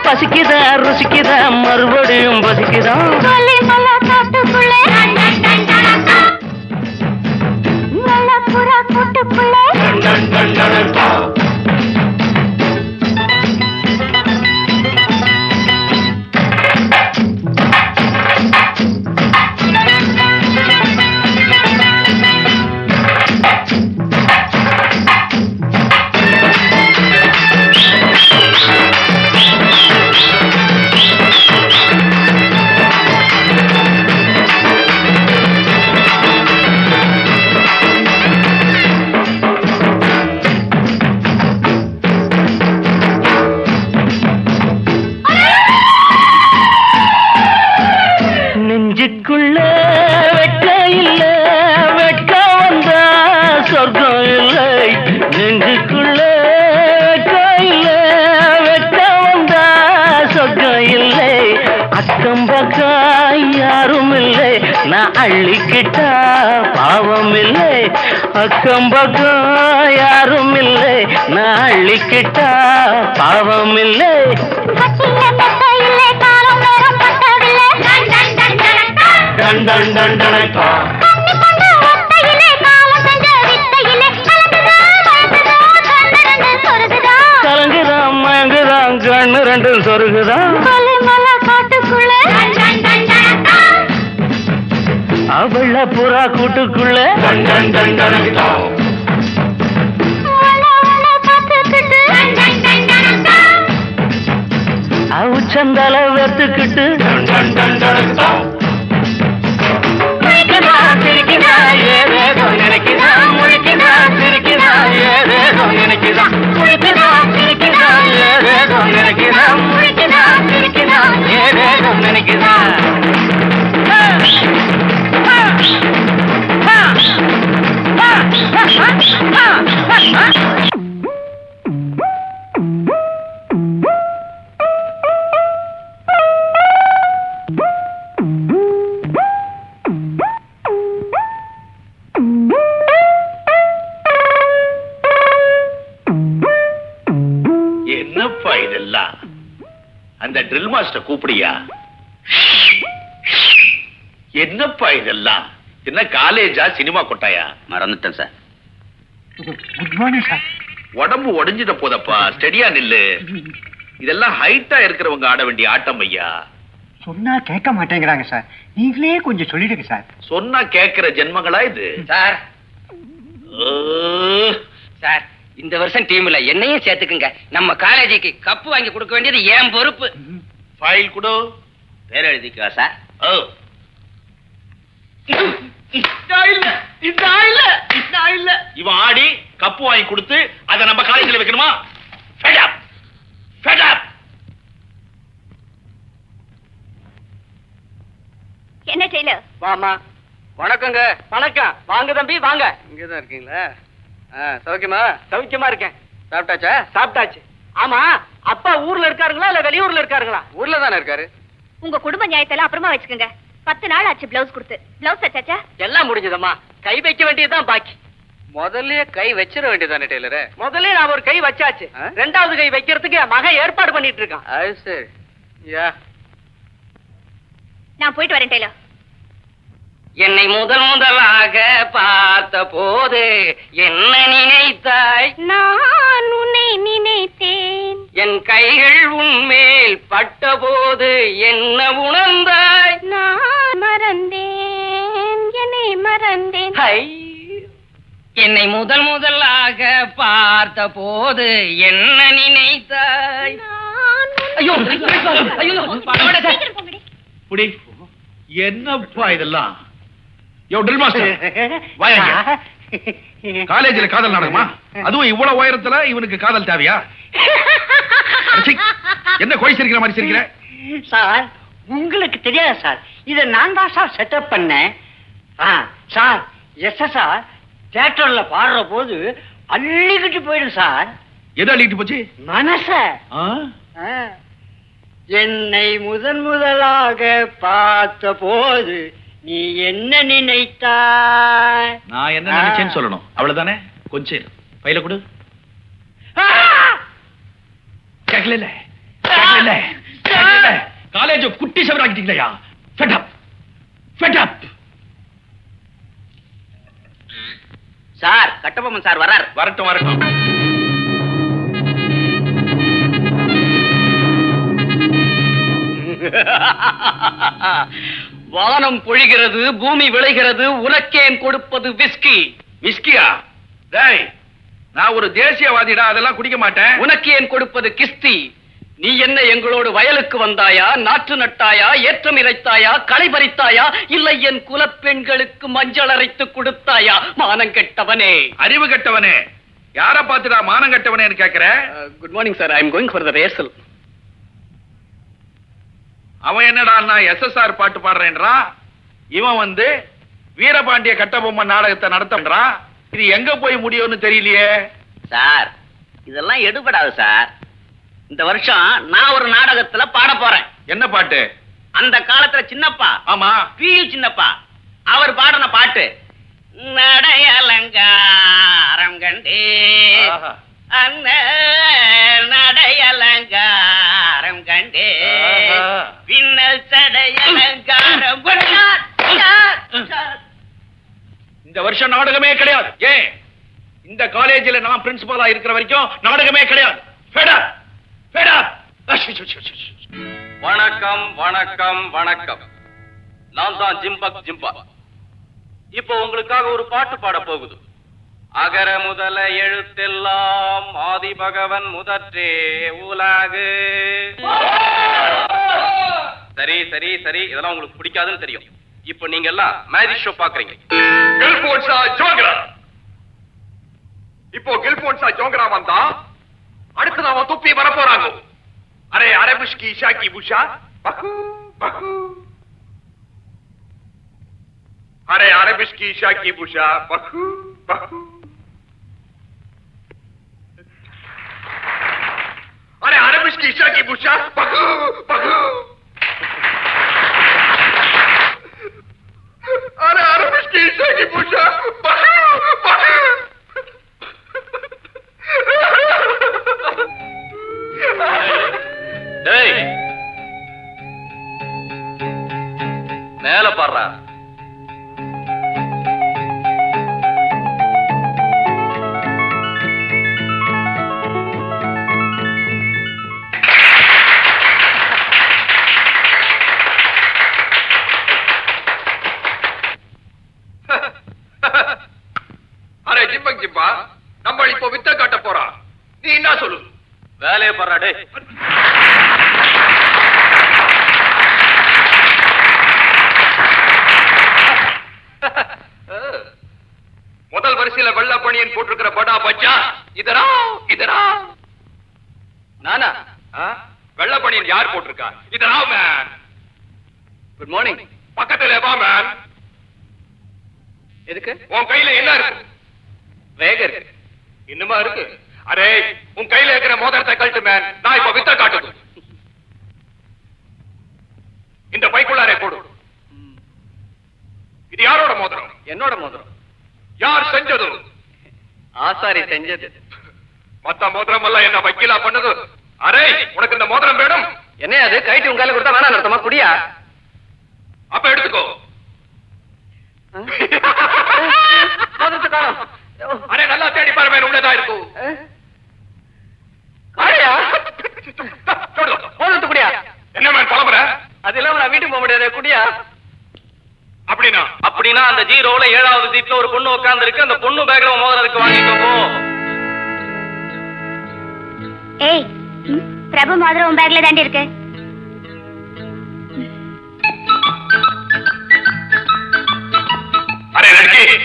பசிக்குதா ருசிக்குதா மறுபடியும் பசிக்குதா. நான் அள்ளிக்கிட்டா பாவம் இல்லை, அக்கம் பக்கம் யாரும் இல்லை, நான் அள்ளிக்கிட்டா பாவம் இல்லை. டன் டன் டன் டனக்கா. கலங்குதான் மயங்குதான் கண்ணு ரெண்டும் சொருகுதான், அவள புறா கூட்டுக்குள்ள அவுச்சந்தல வெத்துக்கிட்டு ஏதேதோ நினைக்கிறான், முழிக்கிறான், சிரிக்கிறான், ஏதேதோ நினைக்கிறான், முழிக்கிறான், சிரிக்கிறான், ஏதேதோ நினைக்கிறான், முழிக்கிறான், சிரிக்கிறான், ஏதேதோ நினைக்கிறான். என்னப்பா இதெல்லாம்? அந்த ட்ரில் மாஸ்டர் கூப்பிடியா? என்னப்பா இதெல்லாம்? என்ன காலேஜா சினிமா கொட்டாயா? மறந்துட்டேன் சார். Good morning sir. உடம்பு உடைஞ்சிட போதப்பா, ஸ்டெடியா நில்லு. இதெல்லாம் ஹைட்டா இருக்கிறவங்க ஆட வேண்டிய ஆட்டம் ஐயா. சொன்னா கேட்க மாட்டேங்கிறாங்க சார், நீங்களே கொஞ்சம் சொல்லிடுங்க சார். சொன்னா கேட்கிற ஜென்மங்களா இது? சார் ஓ, சார், இந்த வருஷம் டீம்ல என்னையும் சேர்த்துக்குங்க. நம்ம காலேஜுக்கு கப்பு வாங்கி கொடுக்க வேண்டியது என் பொறுப்பு. ஃபைல் கொடு. பேர் எழுதிக்கவா சார்? ஓ, இவன் ஆடி கப்பு வாங்கி கொடுத்து அதை நம்ம காலேஜ்ல வைக்கணுமா? Fed up. Fed up. என்ன டெய்லர்? வாமா. வணக்கங்க. வணக்கம். வாங்க தம்பி வாங்க. இங்கதான் இருக்கீங்களா? சௌக்கியமா? சௌக்கியமா இருக்கேன். சாப்பிட்டாச்சா? சாப்பிட்டாச்சு. ஆமா, அப்பா ஊர்ல இருக்காருங்களா இல்ல வெளியூர்ல இருக்காருங்களா? ஊர்ல தானே இருக்காரு. உங்க குடும்ப நியாயத்தெல்லாம் அப்புறமா வச்சுக்கோங்க. 10 நாள் ஆச்சு பிளவுஸ் கொடுத்து. பிளவுஸ் தச்சாச்சா? எல்லாம் முடிஞ்சதம்மா. கை வைக்க வேண்டியதுதான் பாக்கி. முதல்ல கை வச்சிட வேண்டியதானே டெய்லர்? முதல்ல நான் ஒரு கை வச்சாச்சு. ரெண்டாவது கை வைக்கிறதுக்கு என் மகன் ஏற்பாடு பண்ணிட்டு இருக்கான். அது சரி. யா, நான் போயிட்டு வரேன் டெய்லர். என்னை முதலாக பார்த்த போது என்ன நினைத்தாய்? நான் உன்னை நினைத்தேன். என் கைகள் உன்மேல் பட்ட போது என்ன உணர்ந்தாய்? நான் மறந்தேன், என்னை மறந்தேன். ஹை, என்னை முதலாக பார்த்த போது என்ன நினைத்தாய்? நான் ஐயோ, ஐயோ, சீக்கிரம் போங்கடி. புடி. என்னப்பா இதெல்லாம்? யோ ட்ரில் மாஸ்டர், வாங்க. காலேஜ்ல காதல் நாடகமா? அதுவும் இவ்வளவு உயரத்துல இவனுக்கு காதல் தேவையா? அடச்சீ, என்ன கோய் சிரிக்கிற மாதிரி சிரிக்கிற? சார், உங்களுக்கு தெரியாது சார், இதை நான் தான் சார் செட்டப் பண்ணேன். சார், சார் தியேட்டர்ல பாடுற போது அள்ளிக்கிட்டு போயிடும் சார். எது அள்ளிட்டு போச்சு? மனச. என்னை முதலாக பார்த்த போது நீ என்ன நினைத்தாய்? நான் என்ன நினைச்சேன்னு சொல்லணும், அவ்வளவுதானே. கொஞ்சம் பையில கொடு. கேட்கல, காலேஜ் குட்டி சவராக்கிட்டீங்களா? Fed up. Fed up. Sir, Kattabomman sir வரார். வரட்டும் வரட்டும். வானம் பொழிகிறது, பூமி விளைகிறது, உனக்கேன் கொடுப்பது விஸ்கி. விஸ்கியா? டேய், நான் ஒரு தேசியவாதிடா, அதெல்லாம் குடிக்க மாட்டேன். உனக்கு ஏன் கொடுப்பது கிஸ்தி. நீ என்ன எங்களோடு வயலுக்கு வந்தாயா, நாற்று நட்டாயா, ஏற்றம் இறைத்தாயா, களை பறித்தாயா, இல்லை என் குலப்பெண்களுக்கு மஞ்சள் அரைத்து கொடுத்தாயா? மானம் கெட்டவனே, அறிவு கெட்டவனே, யார பாத்துடா மானம் கெட்டவனேன்னு கேக்குற? Good morning sir, I am going for the rehearsal. அவன் என்னடா நான் எஸ்எஸ்ஆர் பாட்டு பாடுறேன்றான். இவன் வந்து வீரபாண்டிய கட்டபொம்மன் நாடகத்தை நடத்தன்றான். இது எங்க போய் முடியும்னு தெரியலையே. சார், இதெல்லாம் எடுபடாது சார். இந்த வருஷம் நான் ஒரு நாடகத்துல பாட போறேன். என்ன பாட்டு? அந்த காலத்துல சின்னப்பா, ஆமா, பியு சின்னப்பா அவர் பாடின பாட்டு நடையலங்காரம் கண்டே அண்ண நடையலங்காரம் கண்டே பின்னல் தடையலங்காரம் இந்த வருஷம் நாடகமே கிடையாது. ஏன் இந்த காலேஜில் நான் பிரின்சிபலா இருக்கிற வரைக்கும் நாடகமே கிடையாது. வணக்கம் வணக்கம் வணக்கம். நான் தான் ஜிம்பக் ஜிம்பா. இப்போ உங்களுக்காக ஒரு பாட்டு பாட போகுது. அகர முதல எழுத்தெல்லாம் ஆதி பகவன் முதற்றே உலகு. சரி சரி சரி, இதெல்லாம் உங்களுக்கு பிடிக்காதுன்னு தெரியும். இப்போ நீங்க எல்லாம் மேஜிக் ஷோ பாக்குறீங்க. இப்போ கில்போன்ஸா ஜோங்கரா வந்தா அடுத்து நாம துப்பி வர போறாங்க. அரே அரபிஷ்கி ஷாக்கி புஷா பகு பகு. அரே அரபிஷ்கி ஷாக்கி புஷா பகு பகு. அரே அரபிஷ்கி ஷாக்கி புஷா பகு பகு. அரே அரபிஷ்கி ஷாக்கி புஷா பகு பகு. மேல பாடுறா. அரே ஜிம்பக் ஜிம்பா, நம்ம இப்போ வித்த காட்ட போறா. நீ என்ன சொல்லு? வேலையை பாடுறா. டே முதல் வரிசையில வெள்ள பணியன் போட்டிருக்கிற படா பச்சா இதரா இதரா. நானா? வெள்ள பணியன் யார் போட்டிருக்கா? இதரா மேன். Good morning. பக்கத்துல வா மேன். எதுக்கு? உன் கையில என்ன இருக்கு? வேக இருக்கு. இன்னுமா இருக்கு? அரே உன் கையில இருக்கிற மோதிரத்தை கழட்டு மேன். நான் இப்ப வித்த காட்டுது. இந்த பைக்குள்ளாரே போடு. இது யாரோட மோதிரம்? என்னோட மோதிரம். யார் செஞ்சது? ஆசாரி செஞ்சது. மத்த மோதிரம் எல்லாம் என்ன வக்கீலா பண்ணுது? அரே உனக்கு இந்த மோதிரம் வேணும்? என்ன அது? கைட்டு உங்க கையில கொடுத்தா வேணாம் நடத்தமா? குடியா? அப்ப எடுத்துக்கோ. மோதிரத்தை காணோம். அரே நல்லா தேடி பாரு மேன், உள்ளதா இருக்கும். காளையா? மோதிரத்தை குடியா? என்ன மேன் பலமுறை? அது இல்லாம நான் வீட்டுக்கு போக முடியாது. குடியா? அப்படின்னா அந்த ஜீரோல 7வது சீட்ல ஒரு பொண்ணு உட்கார்ந்து இருக்கு. அந்த பொண்ணு பேக்ல மோதிரம் இருக்கு, வாங்கிக்கோ போ. ஏய், பிரபு மோதிரம் உன் பேக்ல தாண்டி இருக்கு. அரே லட்சுமி,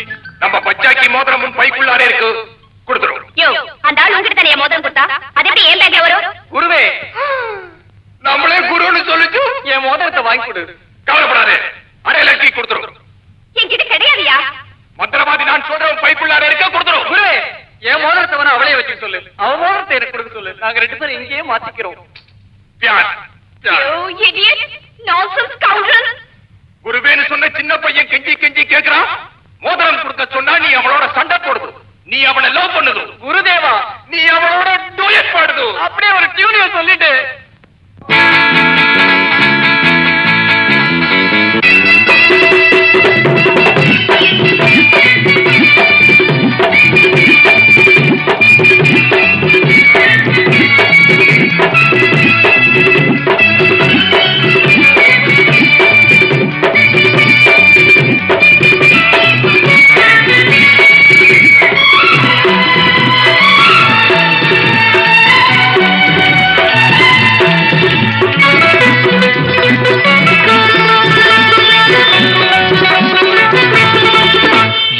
நம்ம பச்சாக்கி மோதிரம் உன் பைக்குள்ளாரே இருக்கு, கொடுத்துரும். யோ, அந்த ஆள் உன்கிட்ட தானே மோதிரம் கொடுத்தா? அது எப்படி என் பேக்ல வரும்? குருவே, நம்மளே குருன்னு சொல்லிச்சு. என் மோதிரத்தை வாங்கி கொடு. கவலைப்படாதே, அரே லட்சுமி கொடுத்துரும். என்கிட்ட கிடையாதுயா. மந்திரவாதி நான் சொல்றேன், பைக்குள்ளாரே இருக்க, கொடுத்துரும். குருவே, என் மோதிரத்தை வேணா அவளே வச்சு சொல்லு. அவ மோதிரத்தை எனக்கு கொடுக்க சொல்லு. நாங்க 2 பேரும் இங்கேயே மாத்திக்கிறோம். குருவேன்னு சொன்ன சின்ன பையன் கெஞ்சி கெஞ்சி கேட்கிறான். மோதிரம் கொடுக்க சொன்னா நீ அவளோட சண்டை போடுது. நீ அவனை லவ் பண்ணுது. குருதேவா, நீ அவளோட டூயட் பாடுது. அப்படியே ஒரு டியூனிய சொல்லிட்டு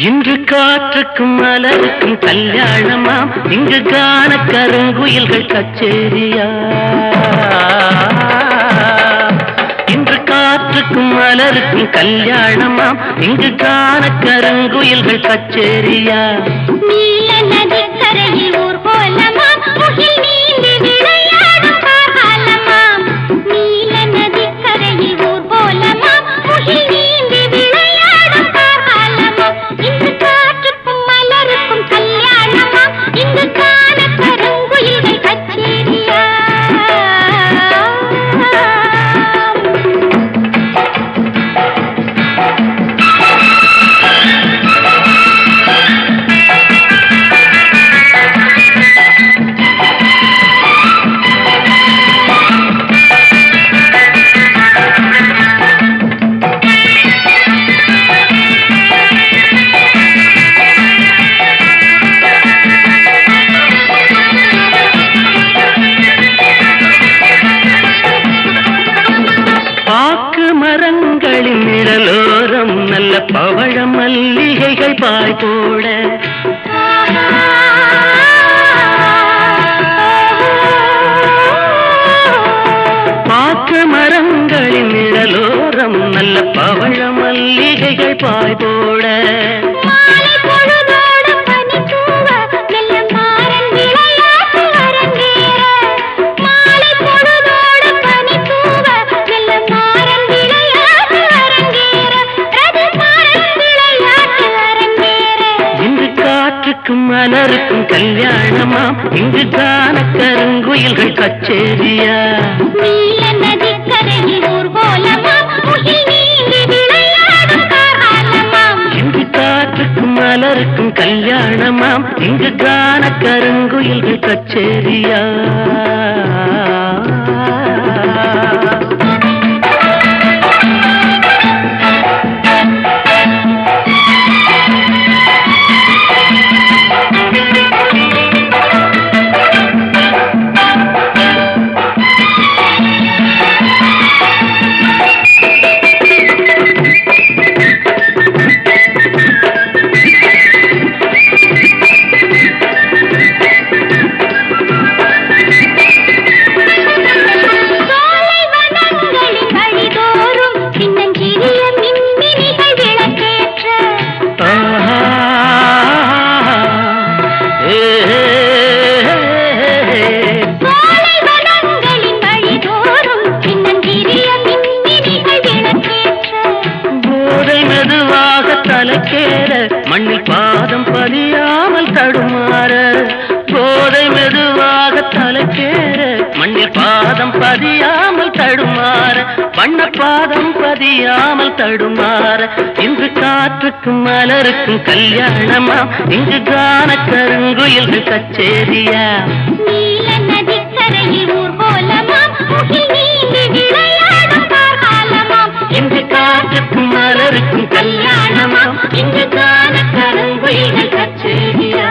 இன்று காற்றுக்கும் மலருக்கும் கல்யாணமாம், இங்கு காண கருங்குயில்கள் கச்சேரியா. இன்று காற்றுக்கும் மலருக்கும் கல்யாணமாம், இங்கு காண கருங்குயில்கள் கச்சேரியா. நீல நதிக்கரையில் ஊர் போலமாம், முகில் நீந்தி விளையாடும் காலமாம். நீல நதிக்கரையில் ஊர் போலமாம், முகில் நீந்தி விளையாடும் மலருக்கும் கல்யாணமாம் இங்கு காண கருங்குயில்கள் கச்சேரியா நீல நதிக்கரையில் ஊர்கோலமாம் முகில் நீங்கி விளையாடும் காரணமாம் இங்கு காற்றுக்கும் மலருக்கும் கல்யாணமாம் இங்கு காண கருங்குயில்கள் கச்சேரியா மண்ணில் பாதம் பதியாமல் தடுமாற போதை மெதுவாக தலைக்கேற மண்ணில் பாதம் பதியாமல் தடுமாற வண்ண பாதம் பதியாமல் தடுமாற இன்று காற்றுக்கும் மலருக்கும் கல்யாணமா இங்கு காண கருங்குயில்கள் கச்சேரியா நீல நதிக்கரையில் ஊர்கோலமாம் முகில் நீங்கி விளையாடும் காரணமாம் இங்கு காற்றுக்கும் மலருக்கும் கல்யாணமா இங்கு காண கருங்குயில்கள் கச்சேரியா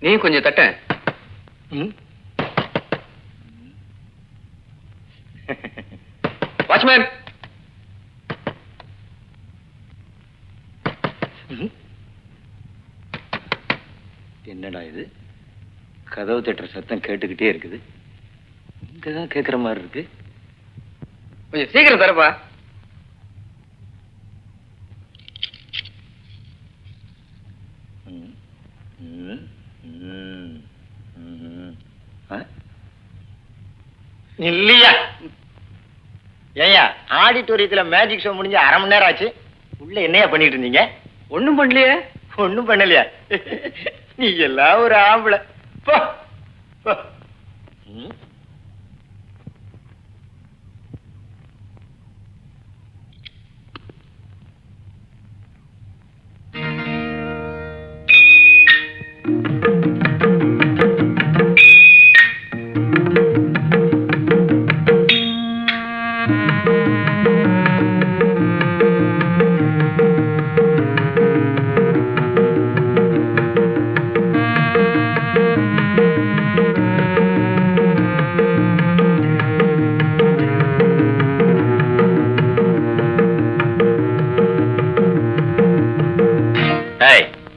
நீ கொஞ்சம் தட்ட வாட்ச்மேன் என்னடா இது கதவு தட்டுற சத்தம் கேட்டுக்கிட்டே இருக்குது இங்கதான் கேக்குற மாதிரி இருக்கு கொஞ்சம் சீக்கிரம் தரப்பா இல்லையா ஏயா ஆடிட்டோரியத்துல மேஜிக் ஷோ முடிஞ்சு அரை மணி நேரம் ஆச்சு உள்ள என்னையா பண்ணிட்டு இருந்தீங்க ஒண்ணும் பண்ணலையே ஒண்ணும் பண்ணலையா நீ எல்லாம் ஒரு ஆம்பளை போ போ. ம்.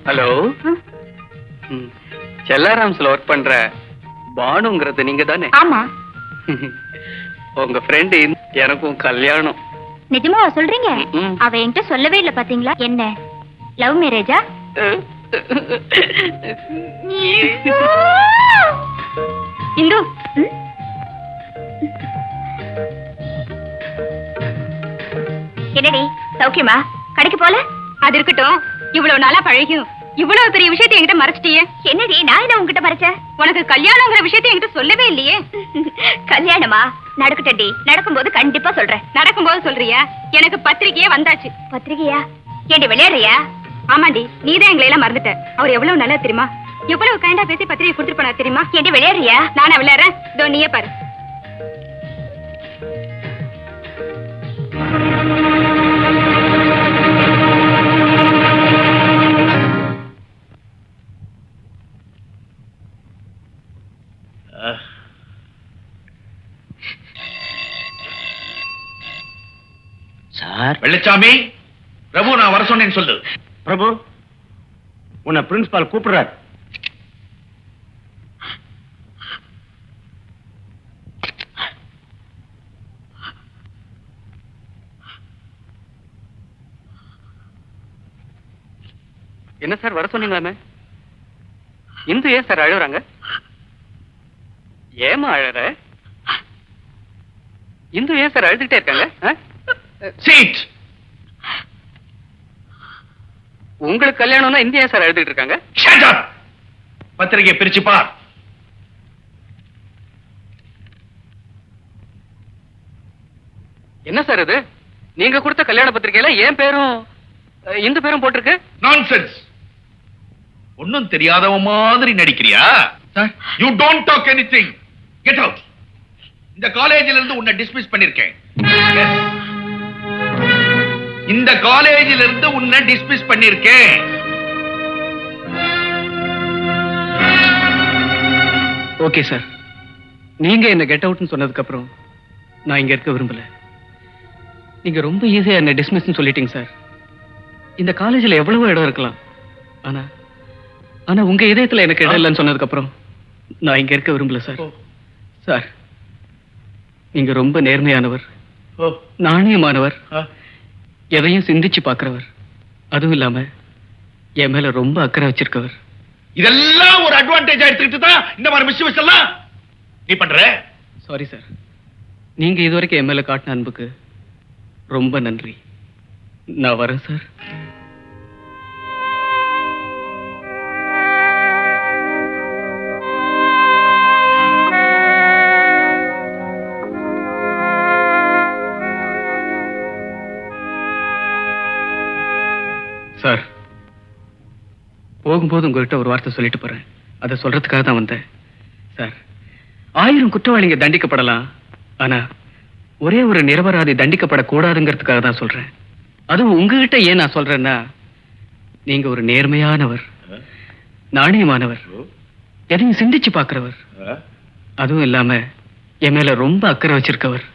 ஹலோ செல்லாராம்ஸ்ல ஒர்க் பண்ற பானுங்கிறது நீங்க தானே ஆமா உங்க ஃப்ரெண்டு எனக்கும் கல்யாணம் நிஜமா சொல்றீங்க ம். அவ என்கிட்ட சொல்லவே இல்ல பாத்தீங்களா என்ன லவ் மேரேஜா இந்து என்னடி சௌக்கியமா கடைக்கு போல அது இருக்கட்டும் இவ்வளவு நாளா பழகியும் இவ்வளவு பெரிய விஷயத்தை என்கிட்ட மறைச்சிட்டியே என்னடி நான் என்ன உங்ககிட்ட மறைச்சேன் உனக்கு கல்யாணங்கிற விஷயத்தை என்கிட்ட சொல்லவே இல்லையே கல்யாணமா நடக்கட்டடி நடக்கும்போது கண்டிப்பா சொல்றேன் நடக்கும்போது சொல்றியா எனக்கு பத்திரிக்கையே வந்தாச்சு பத்திரிக்கையா ஏண்டி விளையாடுறியா ஆமாண்டி நீதான் எங்களை எல்லாம் மறந்துட்ட அவர் எவ்வளவு நல்லா தெரியுமா எவ்வளவு கைண்டா பேசி பத்திரிகை கொடுத்துட்டு போனா தெரியுமா ஏண்டி விளையாடுறியா நானா விளையாடுறேன் இதோ நீயே பாரு சார் வெள்ளச்சாமி பிரபு நான் வர சொன்னேன்னு சொல்லு பிரபு உன்னை பிரின்சிபால் கூப்பிடுறார் என்ன சார் வர சொன்னீங்களாமே? இந்து ஏன் சார் அழுகுறாங்க? ஏமா அழற? இந்து ஏன் சார் அழுதுகிட்டே இருக்காங்க? சீட். உங்களுக்கு கல்யாணம்னா இந்து ஏன் சார் அழுதுகிட்டு இருக்காங்க? Shut up. பத்திரிகை பிரிச்சு பார். என்ன சார் இது? நீங்க கொடுத்த கல்யாண பத்திரிகையில என் பேரும் இந்து பேரும் போட்டிருக்கு. நான்சென்ஸ். ஒண்ணும் தெரியாதவ மாதிரி நடிக்கிறியா? You don't talk anything. Get out. இந்த காலேஜில இருந்து உன்னை டிஸ்மிஸ் பண்ணிருக்கேன். இந்த காலேஜில இருந்து உன்னை டிஸ்மிஸ் பண்ணிருக்கேன். ஓகே சார், நீங்க என்ன கெட் அவுட்னு சொன்னதுக்கு அப்புறம் நான் இங்க இருக்க விரும்பல. நீங்க ரொம்ப ஈஸியா என்ன டிஸ்மிஸ்னு சொல்லிட்டீங்க சார். இந்த காலேஜ்ல எவ்வளவோ இடம் இருக்கலாம், ஆனா ஆனா உங்க இதயத்துல எனக்கு இடம் இல்லைன்னு சொன்னதுக்கு அப்புறம் நான் இங்க இருக்க விரும்பல சார். சார், நீங்க ரொம்ப நேர்மையானவர், நாணயமானவர், எதையும் சிந்திச்சு பாக்குறவர், அதுவும் இல்லாம என் மேல ரொம்ப அக்கறை வச்சிருக்கவர். இதெல்லாம் ஒரு அட்வான்டேஜா எடுத்துக்கிட்டு தான் இந்த மாதிரி மிஸ்யூஸ் எல்லாம் நீ பண்ற. சாரி சார், நீங்க இதுவரைக்கும் என் மேல காட்டின அன்புக்கு ரொம்ப நன்றி. நான் வரேன் சார். சார், போகும்போது உங்ககிட்ட ஒரு வார்த்தை சொல்லிட்டு போறேன். அதை சொல்றதுக்காக தான் வந்தேன். சார், 1000 குற்றவாளிங்க தண்டிக்கப்படலாம், ஆனா ஒரே ஒரு நிரபராதி தண்டிக்கப்படக்கூடாதுங்கிறதுக்காக தான் சொல்றேன். அதுவும் உங்ககிட்ட ஏன் நான் சொல்றேன்னா, நீங்க ஒரு நேர்மையானவர், நாணயமானவர், எதையும் சிந்திச்சு பாக்குறவர், அதுவும் இல்லாம என் மேல ரொம்ப அக்கறை வச்சிருக்கவர்.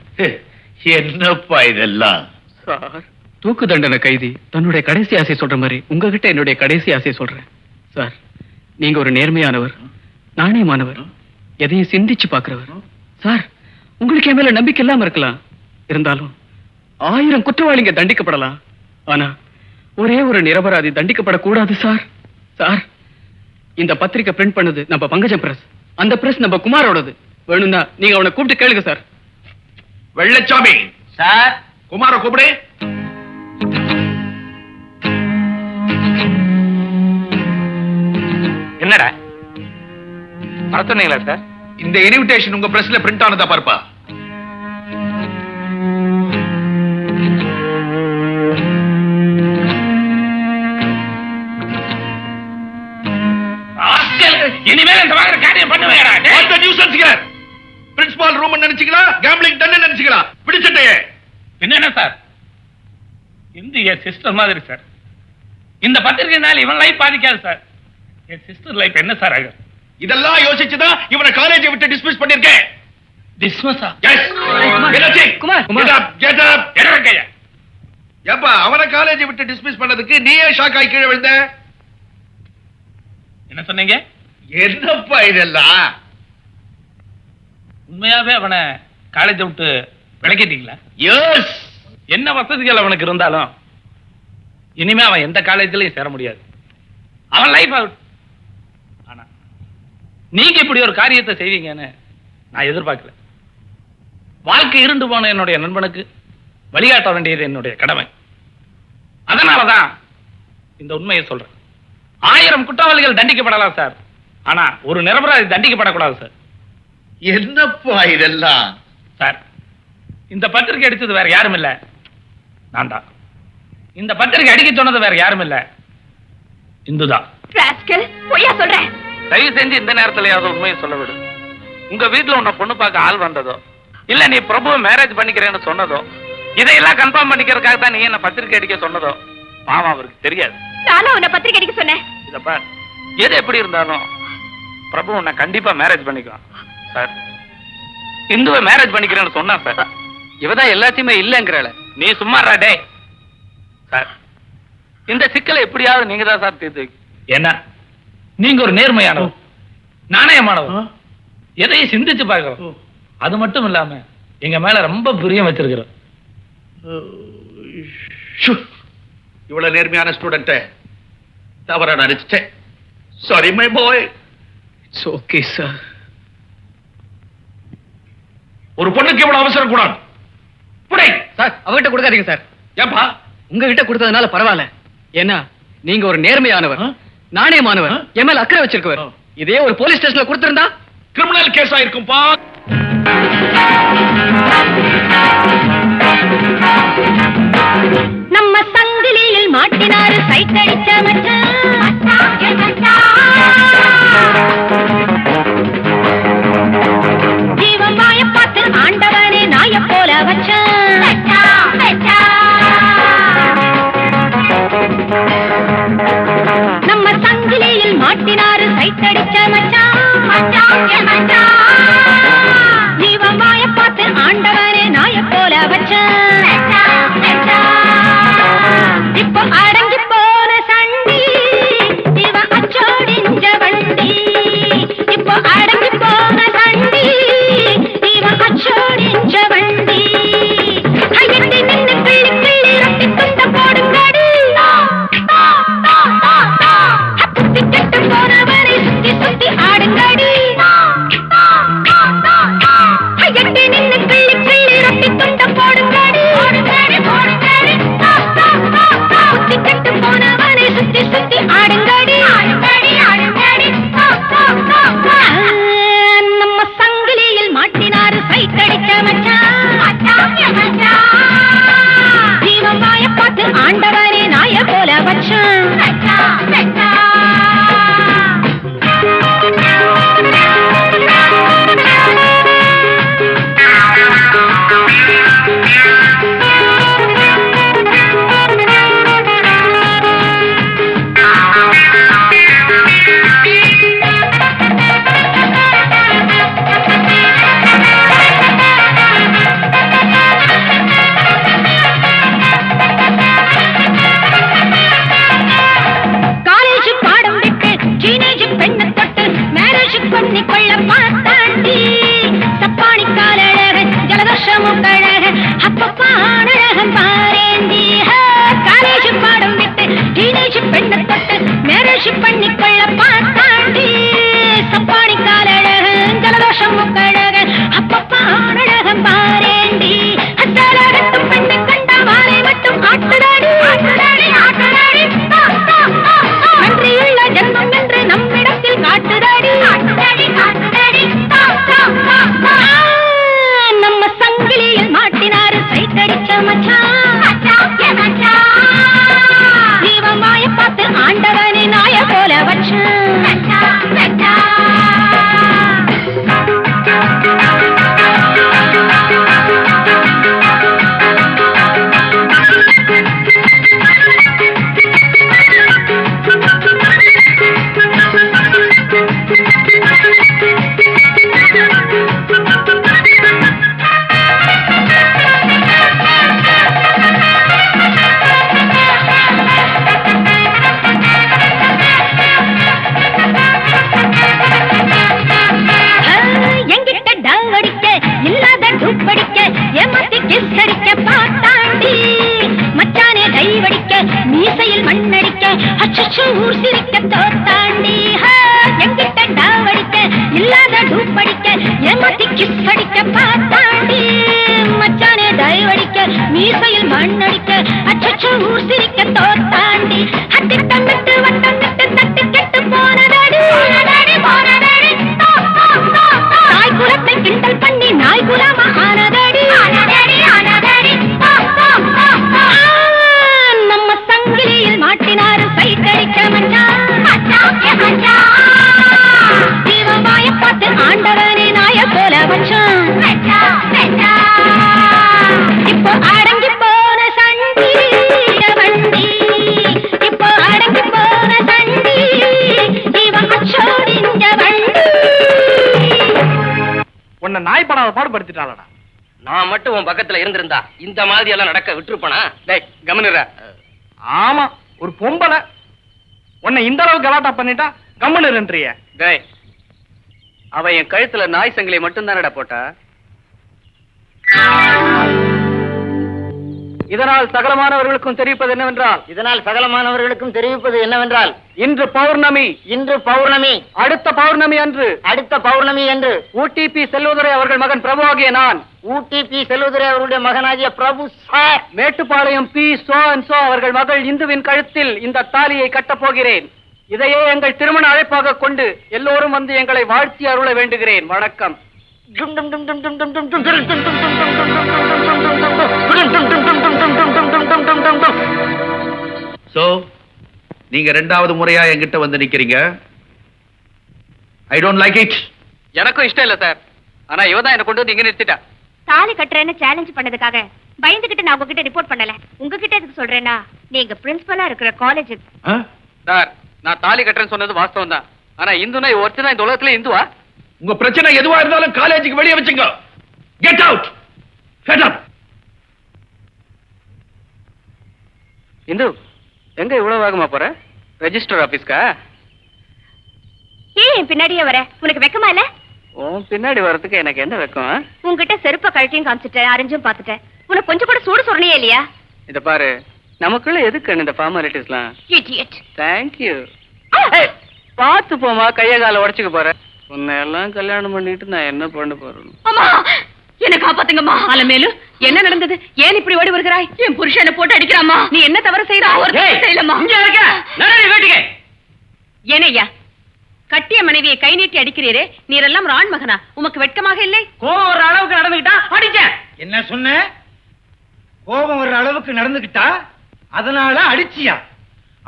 என்னப்பா இதெல்லாம்? சார், தூக்கு தண்டனை கைதி தன்னுடைய கடைசி ஆசையை சொல்ற மாதிரி உங்ககிட்ட என்னுடைய கடைசி ஆசையை சொல்றேன். சார், நீங்க ஒரு நேர்மையானவர், நாணயமானவர், எதையும் சிந்திச்சு பாக்குறவர். சார், உங்களுக்கு என் மேல நம்பிக்கை இல்லாம இருக்கலாம், இருந்தாலும் 1000 குற்றவாளிங்க தண்டிக்கப்படலாம், ஆனா ஒரே ஒரு நிரபராதி தண்டிக்கப்படக்கூடாது சார். சார், இந்த பத்திரிக்கை பிரிண்ட் பண்ணது நம்ம பங்கஜம் பிரஸ். அந்த பிரஸ் நம்ம குமாரோடது. வேணும்னா நீங்க அவனை கூப்பிட்டு கேளுங்க சார். வெள்ளச்சாமி சார், குமார கூப்பிடு. என்னடா வர சொன்னீங்களா சார்? இந்த இன்விடேஷன் உங்க பிரஸ்ல பிரிண்ட் ஆனதா பார்ப்பா. இனிமேல் இந்த மாதிரி காரியம் பண்ணுவேடா. What the nuisance here? Principal room நினைச்சீங்களா? கேம்பிளிங் டன் நினைச்சீங்களா? பிடிச்சிட்டே. என்ன சார், இந்திய சிஸ்டர் மாதிரி சார். இந்த பத்திரிகைனால இவன் லைஃப் பாதிக்காது சார். என் சிஸ்டர் லைஃப் என்ன சார் ஆகும்? இதெல்லாம் யோசிச்சுதான் இவனை காலேஜை விட்டு டிஸ்மிஸ் பண்ணிருக்கேன். டிஸ்மஸா? எஸ். என்னாச்சு? Kumar, Get up. என்ன? ஏப்பா, அவனை காலேஜை விட்டு டிஸ்மிஸ் பண்ணதுக்கு நீயே ஷாக் ஆகி கீழே விழுந்த? என்ன சொன்னீங்க? என்னப்பா இதெல்லாம்? உண்மையாவே அவனை காலேஜை விட்டு விளக்கிட்டீங்களா? எஸ். என்ன வசதிகள் அவனுக்கு இருந்தாலும் இனிமே அவன் எந்த காலேஜ்லயும் சேர முடியாது. அவன் லைஃப் அவுட். ஆனா நீங்க இப்படி ஒரு காரியத்தை செய்வீங்கன்னு நான் எதிர்பார்க்கல. வாழ்க்கை இருண்டு போன என்னுடைய நண்பனுக்கு வழிகாட்ட வேண்டியது என்னுடைய கடமை. அதனாலதான் இந்த உண்மையை சொல்றேன். 1000 குற்றவாளிகள் தண்டிக்கப்படலாம் சார், ஆனா ஒரு நிரபராதி தண்டிக்கப்படக்கூடாது சார். என்னப்பா இதெல்லாம்? சார், இந்த பத்திரிகை அடிச்சது வேற யாரும் இல்ல, நான் தான். இந்த பத்திரிகை அடிக்க சொன்னது வேற யாரும் இல்ல, இந்துதான். பொய்யா சொல்றேன். தயவு செஞ்சு இந்த நேரத்திலயாவது உண்மையை சொல்ல விடு. உங்க வீட்டுல உன்னை பொண்ணு பார்க்க ஆள் வந்ததோ, இல்ல நீ பிரபுவை மேரேஜ் பண்ணிக்கிறேன்னு சொன்னதோ, இதையெல்லாம் கன்ஃபார்ம் பண்ணிக்கிறதுக்காக தான் நீ என்ன பத்திரிகை அடிக்க சொன்னதோ பாவம் அவருக்கு தெரியாது. நானும் உன்னை பத்திரிக்கை அடிக்க சொன்னேன். இதப்பா, எது எப்படி இருந்தாலும் பிரபு உன்னை கண்டிப்பா மேரேஜ் பண்ணிக்குவான் சார். இந்துவை மேரேஜ் பண்ணிக்கிறேன்னு சொன்னா சார். இவதான் எல்லாத்தையுமே இல்லங்கிறாள. நீ சும்மா டே சார். இந்த சிக்கலை எப்படியாவது நீங்க தான் சார் தீர்த்து. என்ன நீங்க ஒரு நேர்மையானவர், நாணயமானவர், எதையும் சிந்திச்சு பார்க்கிறோம். அது மட்டும் இல்லாம எங்க மேல ரொம்ப பிரியம் வச்சிருக்கிறோம். இவ்வளவு நேர்மையான ஸ்டூடெண்ட் தவறா நினைச்சிட்டேன். Sorry my boy. It's okay sir. ஒரு பொண்ணுக்கு எவ்வளவு அவசரம் கூடாது. புடை சார் அவகிட்ட கொடுக்காதீங்க சார். ஏன்பா? உங்ககிட்ட கொடுத்ததுனால பரவாயில்ல. ஏன்னா நீங்க ஒரு நேர்மையானவர், நாணயமானவர், என் மேல அக்கறை வச்சிருக்கவர். இதே ஒரு போலீஸ் ஸ்டேஷன்ல கொடுத்திருந்தா கிரிமினல் கேஸ் ஆயிருக்கும்பா. நம்ம சங்கிலியில் மாட்டினாரு சைட் அடிச்ச மச்சான். ஜீவன் வாய பார்த்து ஆண்டவனே நாய போல வச்சான். நம்ம சங்கிலியில் மாட்டினாரு சைட் அடிச்ச மச்சான். ஜீவன் வாய பார்த்து ஆண்டவனே நாய போல வச்சான். இப்போ அடங்கி போன சண்டி இவன் அச்சோடிஞ்ச வண்டி. இப்போ அடங்கி போன சண்டி இவன் அச்சோடிஞ்ச வண்டி. ஐயட்டி நின்னு கிள்ளி கிள்ளி ரொட்டி துண்ட போடுங்கடி. புத்தி கெட்டு போனவரை சுத்தி சுத்தி ஆடுங்கடி. ஐயட்டி நின்னு கிள்ளி கிள்ளி ரொட்டி துண்ட போடுங்கடி. புத்தி கெட்டு போனவனை சுத்தி சுத்தி ஆடுங்கடி. நம்ம சங்கிலியில் மாட்டினாரு சைட் அடிச்ச மச்சான். ஜீவன் வாய பார்த்து ஆண்டவனே நாய போல வச்சான். காலேஜ் பாடம் விட்டு டீனேஜ் பெண்ணை தொட்டு மேரேஜ் பண்ணி கொள்ள பார்த்தாண்டி. சப்பானி காலழக ஜலதோஷமும் கழக அப்பப்பா அழகம் பாரேந்தி. காலேஜ் பாடம் விட்டு டீனேஜ் பெண்ணை தொட்டு மேரேஜ் பண்ணி கொள்ள பார்த்தாண்டி. சப்பானி காலழக ஜலதோஷமும் கழக அப்பப்பா அழகம் பாரேந்தி. அத்தலகட்டும் பெண்ணை கண்ட வாரை மட்டும் ஆட்டுடாடி. நன்றியுள்ள ஜன்மம் என்று நம்மிடத்தில் காட்டுதாடி. நம்ம சங்கிலியில் மாட்டினாரு சைட் அடிச்ச மச்சான். ஜீவன் வாய பார்த்து ஆண்டவனே நாய போல வச்சான். எங்கிட்ட டங்கடிக்க இல்லாத டூப்படிக்க ஏமாத்தி கிஸ் அடிக்க பார்த்தாண்டி. மச்சானே டைவடிக்க மீசையில் மண்ணடிக்க அச்சச்சோ ஊர் சிரிக்க தோத்தாண்டி. எங்கிட்ட டங்கடிக்க இல்லாத டூப்படிக்க ஏமாத்தி கிஸ் அடிக்க பார்த்தாண்டி. மச்சானே டைவடிக்க மீசையில் மண்ணடிக்க அச்சச்சோ ஊர் சிரிக்க தோத்தாண்டி. அட்டி தங்கிட்டு வட்டங்கிட்டு தட்டி கெட்டு போனதடி. தாய் குலத்தை கிண்டல் பண்ணி நாய் குலமா ஆனதடி. நம்ம சங்கிலியில் மாட்டினாரு சைட் அடிச்ச மச்சான். ஜீவன் வாய பார்த்து ஆண்டவனே நாய போல வச்சான். இப்போ அடங்கி போன சண்டி வண்டி. இப்போ அடங்கி போன சண்டி இவன் அச்சோடிஞ்ச வண்டி. உன்னை நாய் படாத பாடுபடுத்திட்டாளடா. நான் மட்டும் உன் பக்கத்துல இருந்திருந்தா இந்த மாதிரி எல்லாம் நடக்க விட்டுருப்பனா? டேய் கவனிற. ஆமா ஒரு பொம்பளை உன்னை இந்த அளவுக்கு கலாட்டா பண்ணிட்டா கம்முனுன்றிய. டேய் அவ என் கழுத்துல நாய் சங்கிலியை மட்டும் தானடா போட்டா. இதனால் சகலமானவர்களுக்கும் தெரிவிப்பது என்னவென்றால் இன்று பௌர்ணமி அடுத்த பௌர்ணமி அன்று ஊடிபி செல்வதுரை அவர்கள் மகன் பிரபு ஆகிய நான் அவருடைய மகனாகிய Prabhu sir Mettupalayam P so and so அவர்கள் மகள் இந்துவின் கழுத்தில் இந்த தாலியை கட்டப் போகிறேன். இதையே எங்கள் திருமண அழைப்பாக கொண்டு எல்லோரும் வந்து எங்களை வாழ்த்தி அருள வேண்டுகிறேன். வணக்கம். சோ நீங்க ரெண்டாவது முறையா என்கிட்ட வந்து நிக்கிறீங்க. I don't like it. எனக்கும் இஷ்டம் இல்ல சார். ஆனா இவதான் என்ன கொண்டு வந்து இங்க நிறுத்திட்டா. தாலி கட்டுறேன்னு சேலஞ்ச் பண்ணதுக்காக பயந்துகிட்டு நான் உங்ககிட்ட ரிப்போர்ட் பண்ணல. உங்ககிட்ட எதுக்கு சொல்றேன்னா, நீங்க பிரின்சிபலா இருக்கிற காலேஜ். சார், நான் தாலி கட்டுறேன்னு சொன்னது வாஸ்தவம் தான். ஆனா இந்துனா ஒருத்தர் இந்த உலகத்துல இந்துவா? உங்க பிரச்சனை எதுவா இருந்தாலும் காலேஜுக்கு வெளியே வச்சுங்க. Get out. Get up. Hindu, எங்க இவ்வளவு வேகமா போற? ரெஜிஸ்டர் ஆபீஸ்க்கா? ஏன் பின்னாடியே வர? உனக்கு வெக்கமா இல்ல? உன் பின்னாடி வரதுக்கு எனக்கு என்ன வெக்கம்? உங்ககிட்ட செருப்ப கழட்டியும் காமிச்சிட்டேன், அரைஞ்சும் பாத்துட்டேன். உனக்கு கொஞ்சம் கூட சூடு சொன்னியே இல்லையா? இத பாரு, நமக்குள்ள எதுக்கு இந்த ஃபார்மாலிட்டிஸ்லாம்? இடியட். Thank you. பாத்து போமா, கைய கால உடைச்சுக்க போற. உன்னை எல்லாம் கல்யாணம் பண்ணிட்டு நான் என்ன பண்ண போறேன்? அம்மா, என்ன காப்பாத்துங்கம்மா. அலமேலு, என்ன நடந்தது? ஏன் இப்படி ஓடி வருகிறாய்? என் புருஷனை போட்டு அடிக்கிறாமா. நீ என்ன தவறு செய்யறா? செய்யலம்மா. ஏனையா, கட்டிய மனைவியை கை நீட்டி அடிக்கிறீரே, நீரெல்லாம் ராண் மகனா? உமக்கு வெட்கமாக இல்லை? கோபம் வர்ற அளவுக்கு நடந்துகிட்டா அடிச்ச. என்ன சொன்ன? கோபம் வர்ற அளவுக்கு நடந்துகிட்டா அதனால அடிச்சியா?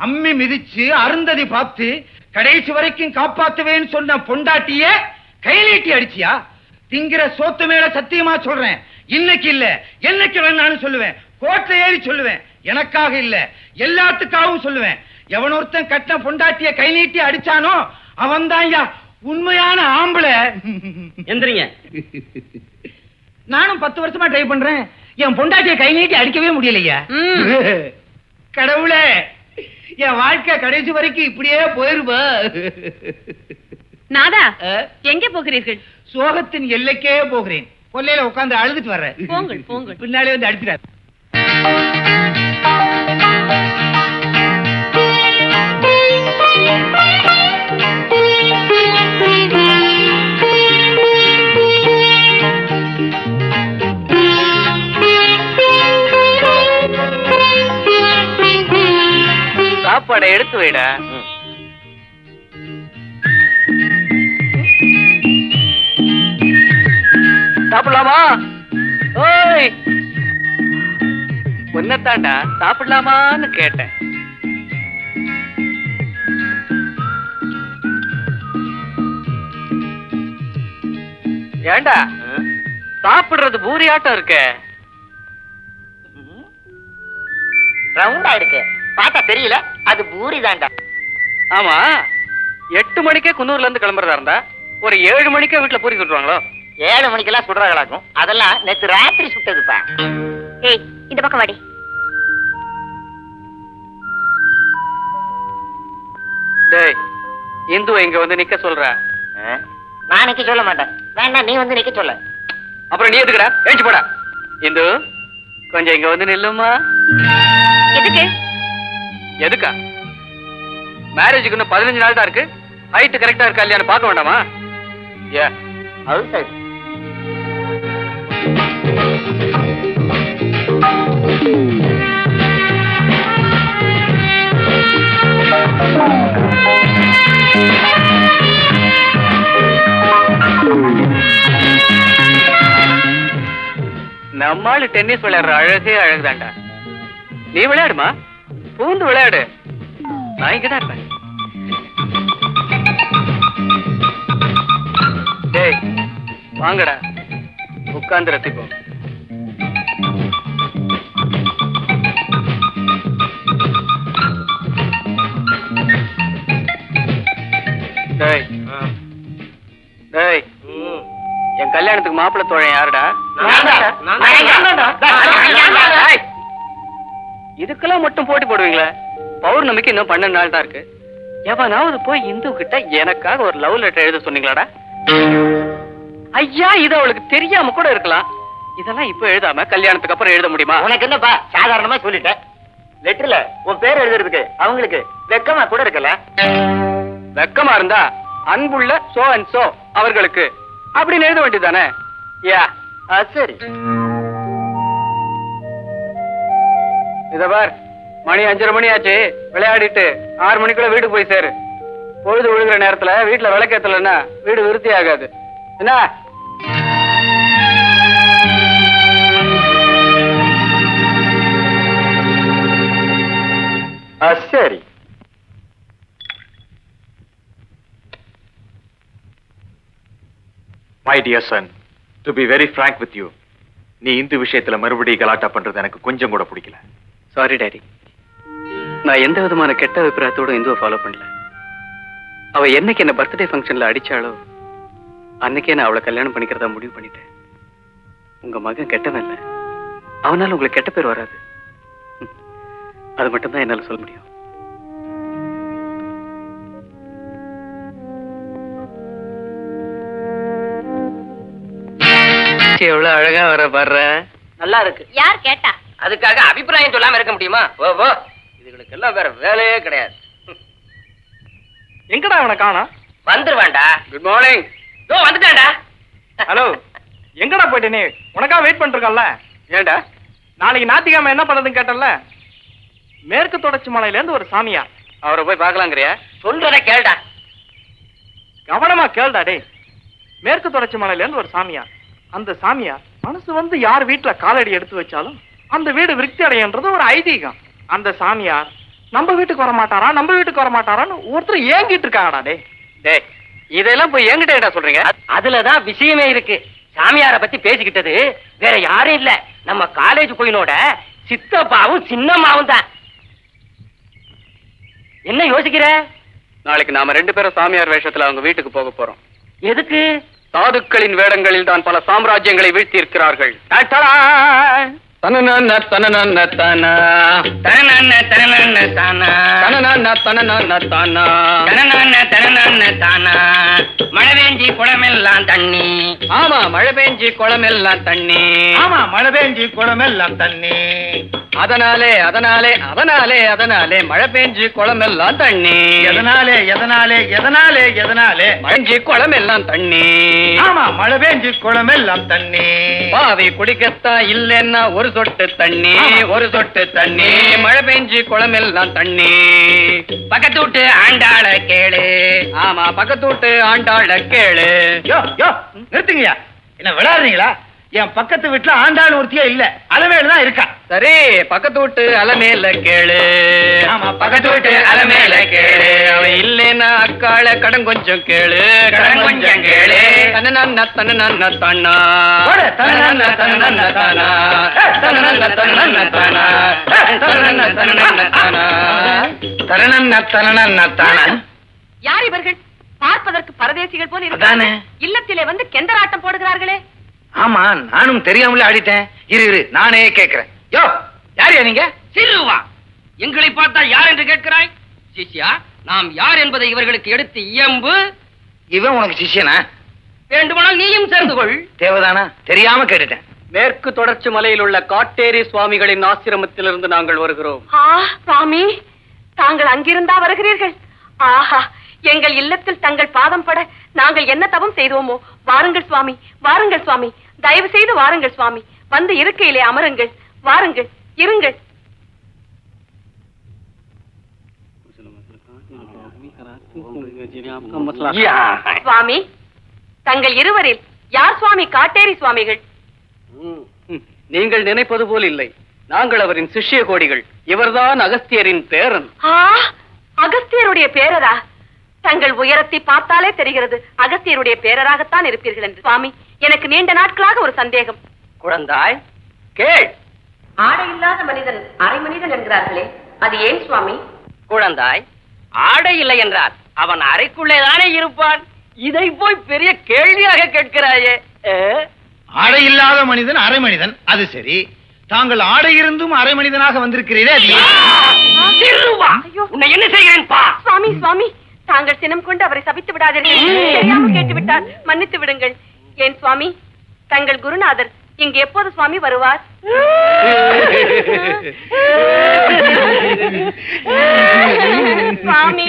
அம்மி மிதிச்சு அருந்ததி பார்த்து கடைசி வரைக்கும் காப்பாத்துவேன்னு சொன்ன பொண்டாட்டிய கை நீட்டி அடிச்சியா? திங்கிற சோத்து மேல சத்தியமா சொல்றேன், இன்னைக்கு இல்ல என்னைக்கு வேணாலும் சொல்லுவேன். கோட்டை ஏறி சொல்லுவேன். எனக்காக இல்ல, எல்லாத்துக்காகவும் சொல்லுவேன். எவனொருத்தன் கட்டின பொண்டாட்டிய கை நீட்டி அடிச்சானோ அவன் தான் உண்மையான ஆம்பளை. எந்திரிங்க. நானும் 10 வருஷமா ட்ரை பண்றேன், என் பொண்டாட்டிய கை நீட்டி அடிக்கவே முடியலையா. கடவுளே, என் வாழ்க்கை கடைசி வரைக்கும் இப்படியே போயிருவா. நாதா, எங்கே போகிறீர்கள்? சோகத்தின் எல்லைக்கே போகிறேன். கொல்லையில உட்கார்ந்து அழுதுட்டு வர்றேன். போங்கள் போங்கள். பின்னாலே வந்து அடிக்கிறார். சாப்பாடை எடுத்து வைடா. சாப்பிடலாமா? ஓய், உன்னத்தாண்டா சாப்பிடலாமான்னு கேட்டேன். ஏண்டா சாப்பிடுறது பூரி ஆட்டம் இருக்கு. ரவுண்டா இருக்கு, பார்த்தா தெரியல, அது பூரி தாண்டா. ஆமா, 8 மணிக்கே குன்னூர்ல இருந்து கிளம்புறதா இருந்தா ஒரு 7 மணிக்கே வீட்டுல பூரி சுட்டுவாங்களோ? 7 மணிக்கெல்லாம் சுடுறாங்களாக்கும். அதெல்லாம் நேத்து ராத்திரி சுட்டதுப்பா. ஏய், இந்த பக்கம் வாடி. டேய், இந்துவை இங்க வந்து நிக்க சொல்ற. நான் நிக்க சொல்ல மாட்டேன். வேண்டாம், நீ வந்து நிக்க சொல்ல. அப்புறம் நீ எதுக்குடா? ஏஞ்சி போடா. இந்து, கொஞ்சம் இங்க வந்து நில்லுமா. எதுக்கு? எதுக்கா? மேரேஜுக்கு இன்னும் 15 நாள் தான் இருக்கு. ஹைட் கரெக்டா இருக்கா இல்லையான்னு பார்க்க வேண்டாமா? ஏ, அது சரி. நம்மாளு டென்னிஸ் விளையாடுற அழகே அழகுதாண்டா. நீ விளையாடுமா, பூந்து விளையாடு. நான் இங்கதான் இருப்பேன். டேய், வாங்கடா, உட்கார்ந்து ரசிப்போம். டேய் டேய், என் கல்யாணத்துக்கு மாப்பிள்ளை தோழன் யாருடா? இதுக்கெல்லாம் மட்டும் போட்டி போடுவீங்களா? பௌர்ணமிக்கு இன்னும் 12 நாள் தான் இருக்கு. எவனாவது போய் இந்து கிட்ட எனக்காக ஒரு லவ் லெட்டர் எழுத சொன்னீங்களாடா? ஐயா, இது அவளுக்கு தெரியாம கூட இருக்கலாம். இதெல்லாம் இப்ப எழுதாம கல்யாணத்துக்கு அப்புறம் எழுத முடியுமா? உனக்கு என்னப்பா சாதாரணமா சொல்லிட்டேன். லெட்டர்ல உன் பேர் எழுதுறதுக்கு அவங்களுக்கு வெக்கமா கூட இருக்கல. வெக்கமா இருந்தா அன்புள்ள சோ அண்ட் சோ அவர்களுக்கு அப்படின்னு எழுத வேண்டியதானே? யா சரி. இத பார், மணி 5:30 மணி ஆச்சு. விளையாடிட்டு 6 மணிக்குள்ள வீட்டுக்கு போய் சேரு. பொழுது விழுகிற நேரத்துல வீட்டுல விளக்கேத்தலன்னா வீடு விருத்தி ஆகாது. என்ன? சரி. My dear son, to be very frank with you, நீ இந்து விஷயத்துல மறுபடியும் கலாட்டா பண்றது எனக்கு கொஞ்சம் கூட பிடிக்கல. சாரி டாடி, நான் எந்த விதமான கெட்ட அபிப்பிராயத்தோட இந்துவை ஃபாலோ பண்ணல. அவ என்னைக்கு என்ன பர்த்டே ஃபங்க்ஷன்ல அடிச்சாலோ அன்னைக்கே நான் அவளை கல்யாணம் பண்ணிக்கிறதா முடிவு பண்ணிட்டேன். உங்க மகன் கெட்டவன் இல்ல, அவனால உங்களுக்கு கெட்ட பேர் வராது. அது மட்டும் தான் என்னால சொல்ல முடியும். எவ்வளவு அழகா வர பாடுற. நல்லா இருக்கு. யார் கேட்டா? அதுக்காக அபிப்பிராயம் சொல்லாம இருக்க முடியுமா? ஓ இதுகளுக்கு எல்லாம் வேற வேலையே கிடையாது. எங்கடா அவனை காணா? வந்துருவான்டா. Good morning. வந்துட்டான்டா. ஹலோ, எங்கடா போயிட்டு நீ? உனக்கா வெயிட் பண்ணிருக்கல. ஏண்டா? நாளைக்கு ஞாயிற்றுக்கிழமை என்ன பண்றதுன்னு கேட்டல. மேற்கு தொடர்ச்சி மலையில இருந்து ஒரு சாமியா. அவரை போய் பார்க்கலாங்கிறியா? சொல்றத கேளுடா. கவனமா கேளுடா டேய். மேற்கு தொடர்ச்சி மலையில இருந்து ஒரு சாமியா. அந்த சாமியா மனசு வந்து யார் வீட்டுல காலடி எடுத்து வச்சாலும் அந்த வீடு விருத்தி அடையன்றது ஒரு ஐதீகம். அந்த சாமியார் நம்ம வீட்டுக்கு வர மாட்டாரா, நம்ம வீட்டுக்கு வர மாட்டாரான்னு ஒருத்தர் ஏங்கிட்டு இருக்காங்கடா டேய். டேய், இதெல்லாம் போய் என்கிட்ட என்ன சொல்றீங்க? அதுலதான் விஷயமே இருக்கு. சாமியார பத்தி பேசிக்கிட்டது வேற யாரும் இல்ல, நம்ம காலேஜ் கோயிலோட சித்தப்பாவும் சின்னம்மாவும் தான். என்ன யோசிக்கிற? நாளைக்கு நாம 2 பேரும் சாமியார் வேஷத்துல அவங்க வீட்டுக்கு போக போறோம். எதுக்கு? சாதுக்களின் வேடங்களில் தான் பல சாம்ராஜ்யங்களை வீழ்த்தி இருக்கிறார்கள். தனனன தனனன தானா தனனன தனனன தானா தனனன தனனன தானா தனனன தனனன தானா. மழை பெஞ்சி குளமெல்லாம் தண்ணி. ஆமா, மழை பெஞ்சி குளமெல்லாம் தண்ணி. ஆமா, மழை பெஞ்சி குளமெல்லாம் தண்ணி. அதனாலே அதனாலே அதனாலே அதனாலே மழை பெஞ்சி குளமெல்லாம் தண்ணி. எதனாலே எதனாலே எதனாலே எதனாலே மழைஞ்சி குளமெல்லாம் தண்ணி. ஆமா, மழை பெஞ்சி குளமெல்லாம் தண்ணி. பாவி குடிக்கத்தான் இல்லைன்னா ஒரு சொட்டு தண்ணி, ஒரு சொட்டு தண்ணி. மழை பெஞ்சி குளமெல்லாம் தண்ணி. பக்கத்து வீட்டு ஆண்டாள கேளு. ஆமா, பக்கத்து வீட்டு ஆண்டாள கேளு. யோ யோ நிறுத்துங்கய்யா, என்ன விளையாடுறீங்களா? என் பக்கத்து வீட்டுல ஆண்டாள் ஒருத்தியா இல்ல, அலமேலுதான் இருக்கா. சரி, பக்கத்து வீட்டு அலமேல கேளு. ஆமா, பக்கத்து வீட்டு அலமேல கேளு. அவன் இல்லைன்னா அக்காள கடன் கொஞ்சம் கேளு, கடன் கொஞ்சம் கேளு. தனனன்ன தனனன்ன தானா போடு, தனனன்ன தனனன்ன தானா தனனன்ன தனனன்ன தானா தனனன்ன தனனன்ன தானா தரணன்ன தரணன்ன தான. யார் இவர்கள்? பார்ப்பதற்கு பரதேசிகள் போல் அதானே. இருக்கிறார்கள். இல்லத்திலே வந்து கெந்தராட்டம் போடுகிறார்களே. ஆமா, நானும் தெரியாமல ஆடிட்டேன். இரு நானே கேக்குறேன். யோ, யாரையா நீங்க? சிறுவா, எங்களை பார்த்தா யார் என்று கேட்கிறாய்? சிஷ்யா, நாம் யார் என்பதை இவர்களுக்கு எடுத்து இயம்பு. இவன் உனக்கு சிஷ்யனா? வேண்டுமானால் நீயும் சேர்ந்து கொள். தேவதானா? தெரியாம கேட்டுட்டேன். மேற்கு தொடர்ச்சி மலையில் உள்ள காட்டேரி சுவாமிகளின் ஆசிரமத்திலிருந்து நாங்கள் வருகிறோம். சுவாமி, தாங்கள் அங்கிருந்தா வருகிறீர்கள்? ஆஹா, எங்கள் இல்லத்தில் தங்கள் பாதம் பட நாங்கள் என்ன தவம் செய்தோமோ. வாருங்கள் சுவாமி, வாருங்கள் சுவாமி, தயவு செய்து வாருங்கள் சுவாமி. வந்து இருக்கையிலே அமருங்கள். வாருங்கள், இருங்கள். சுவாமி, தங்கள் இருவரில் யார் சுவாமி காட்டேரி சுவாமிகள்? நீங்கள் நினைப்பது போல் இல்லை, நாங்கள் அவரின் சிஷ்ய கோடிகள். இவர்தான் அகஸ்தியரின் பேரன். அகஸ்தியருடைய பேரரா? தங்கள் உயரத்தை பார்த்தாலே தெரிகிறது அகஸ்தியருடைய பேரராகத்தான் இருப்பீர்கள் என்று. சுவாமி, எனக்கு நீண்ட நாட்களாக ஒரு சந்தேகம். குழந்தாய் கேள். ஆடை இல்லாத மனிதன் அரை மனிதன் என்கிறார்களே, அது ஏன் சுவாமி? குழந்தாய், ஆடை இல்லை என்றால் அவன் அறைக்குள்ளேதானே இருப்பான். இதை போய் பெரிய கேள்வியாக கேட்கிறாயே. ஆடை இல்லாத மனிதன் அரை மனிதன், அது சரி. தாங்கள் ஆடை இருந்தும் அரை மனிதனாக வந்திருக்கிறீரே, அது உன்னை என்ன செய்கிறேன் பா. சுவாமி, சுவாமி, தாங்கள் சினம் கொண்டு அவரை சபித்து விடாதீர்கள். தெரியாமல் கேட்டு விட்டார், மன்னித்து விடுங்கள். ஏன் சுவாமி, தங்கள் குருநாதர் இங்கு எப்போது சுவாமி வருவார்? சுவாமி,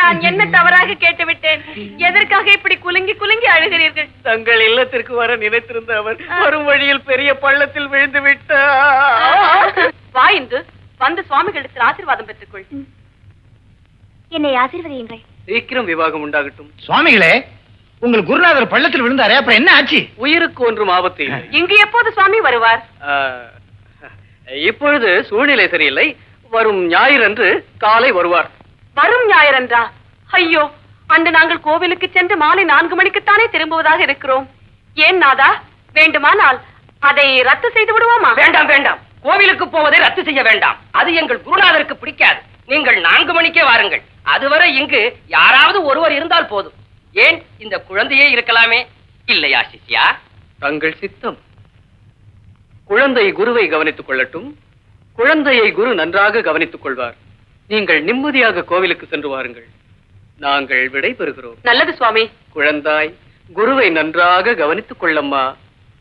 நான் என்ன தவறாக கேட்டுவிட்டேன்? எதற்காக இப்படி குலுங்கி குலுங்கி அழுகிறீர்கள்? தங்கள் இல்லத்திற்கு வர நினைத்திருந்த அவர் வரும் வழியில் பெரிய பள்ளத்தில் விழுந்து விட்டார். வா இந்து, வந்து சுவாமிகளிடத்தில் ஆசீர்வாதம் பெற்றுக்கொள். என்னை ஆசீர்வதியுங்கள். சீக்கிரம் விவாகம் உண்டாகட்டும். சுவாமிகளே, உங்கள் குருநாதர் பள்ளத்தில் விழுந்தாரே, அப்புறம் என்ன ஆச்சு? உயிருக்கு ஒன்றும் ஆபத்து இல்லை. இங்கு எப்போது சுவாமி வருவார்? இப்பொழுது சூழ்நிலை சரியில்லை. வரும் ஞாயிறன்று காலை வருவார். வரும் ஞாயிறன்றா? ஐயோ, அன்று நாங்கள் கோவிலுக்கு சென்று மாலை 4 மணிக்குத்தானே திரும்புவதாக இருக்கிறோம். ஏன் நாதா, வேண்டுமானால் அதை ரத்து செய்து விடுவோமா? வேண்டாம் வேண்டாம், கோவிலுக்கு போவதை ரத்து செய்ய வேண்டாம். அது எங்கள் குருநாதருக்கு பிடிக்காது. நீங்கள் 4 மணிக்கே வாருங்கள். அதுவரை இங்கு யாராவது ஒருவர் இருந்தால் போதும். ஏன், இந்த குழந்தையே இருக்கலாமே, இல்லையா சிஷ்யா? தங்கள் சித்தம். குழந்தை குருவை கவனித்துக் கொள்ளட்டும். குழந்தையை குரு நன்றாக கவனித்துக் கொள்வார். நீங்கள் நிம்மதியாக கோவிலுக்கு சென்று வாருங்கள். நாங்கள் விடை பெறுகிறோம். நல்லது சுவாமி. குழந்தாய், குருவை நன்றாக கவனித்துக் கொள்ளம்மா.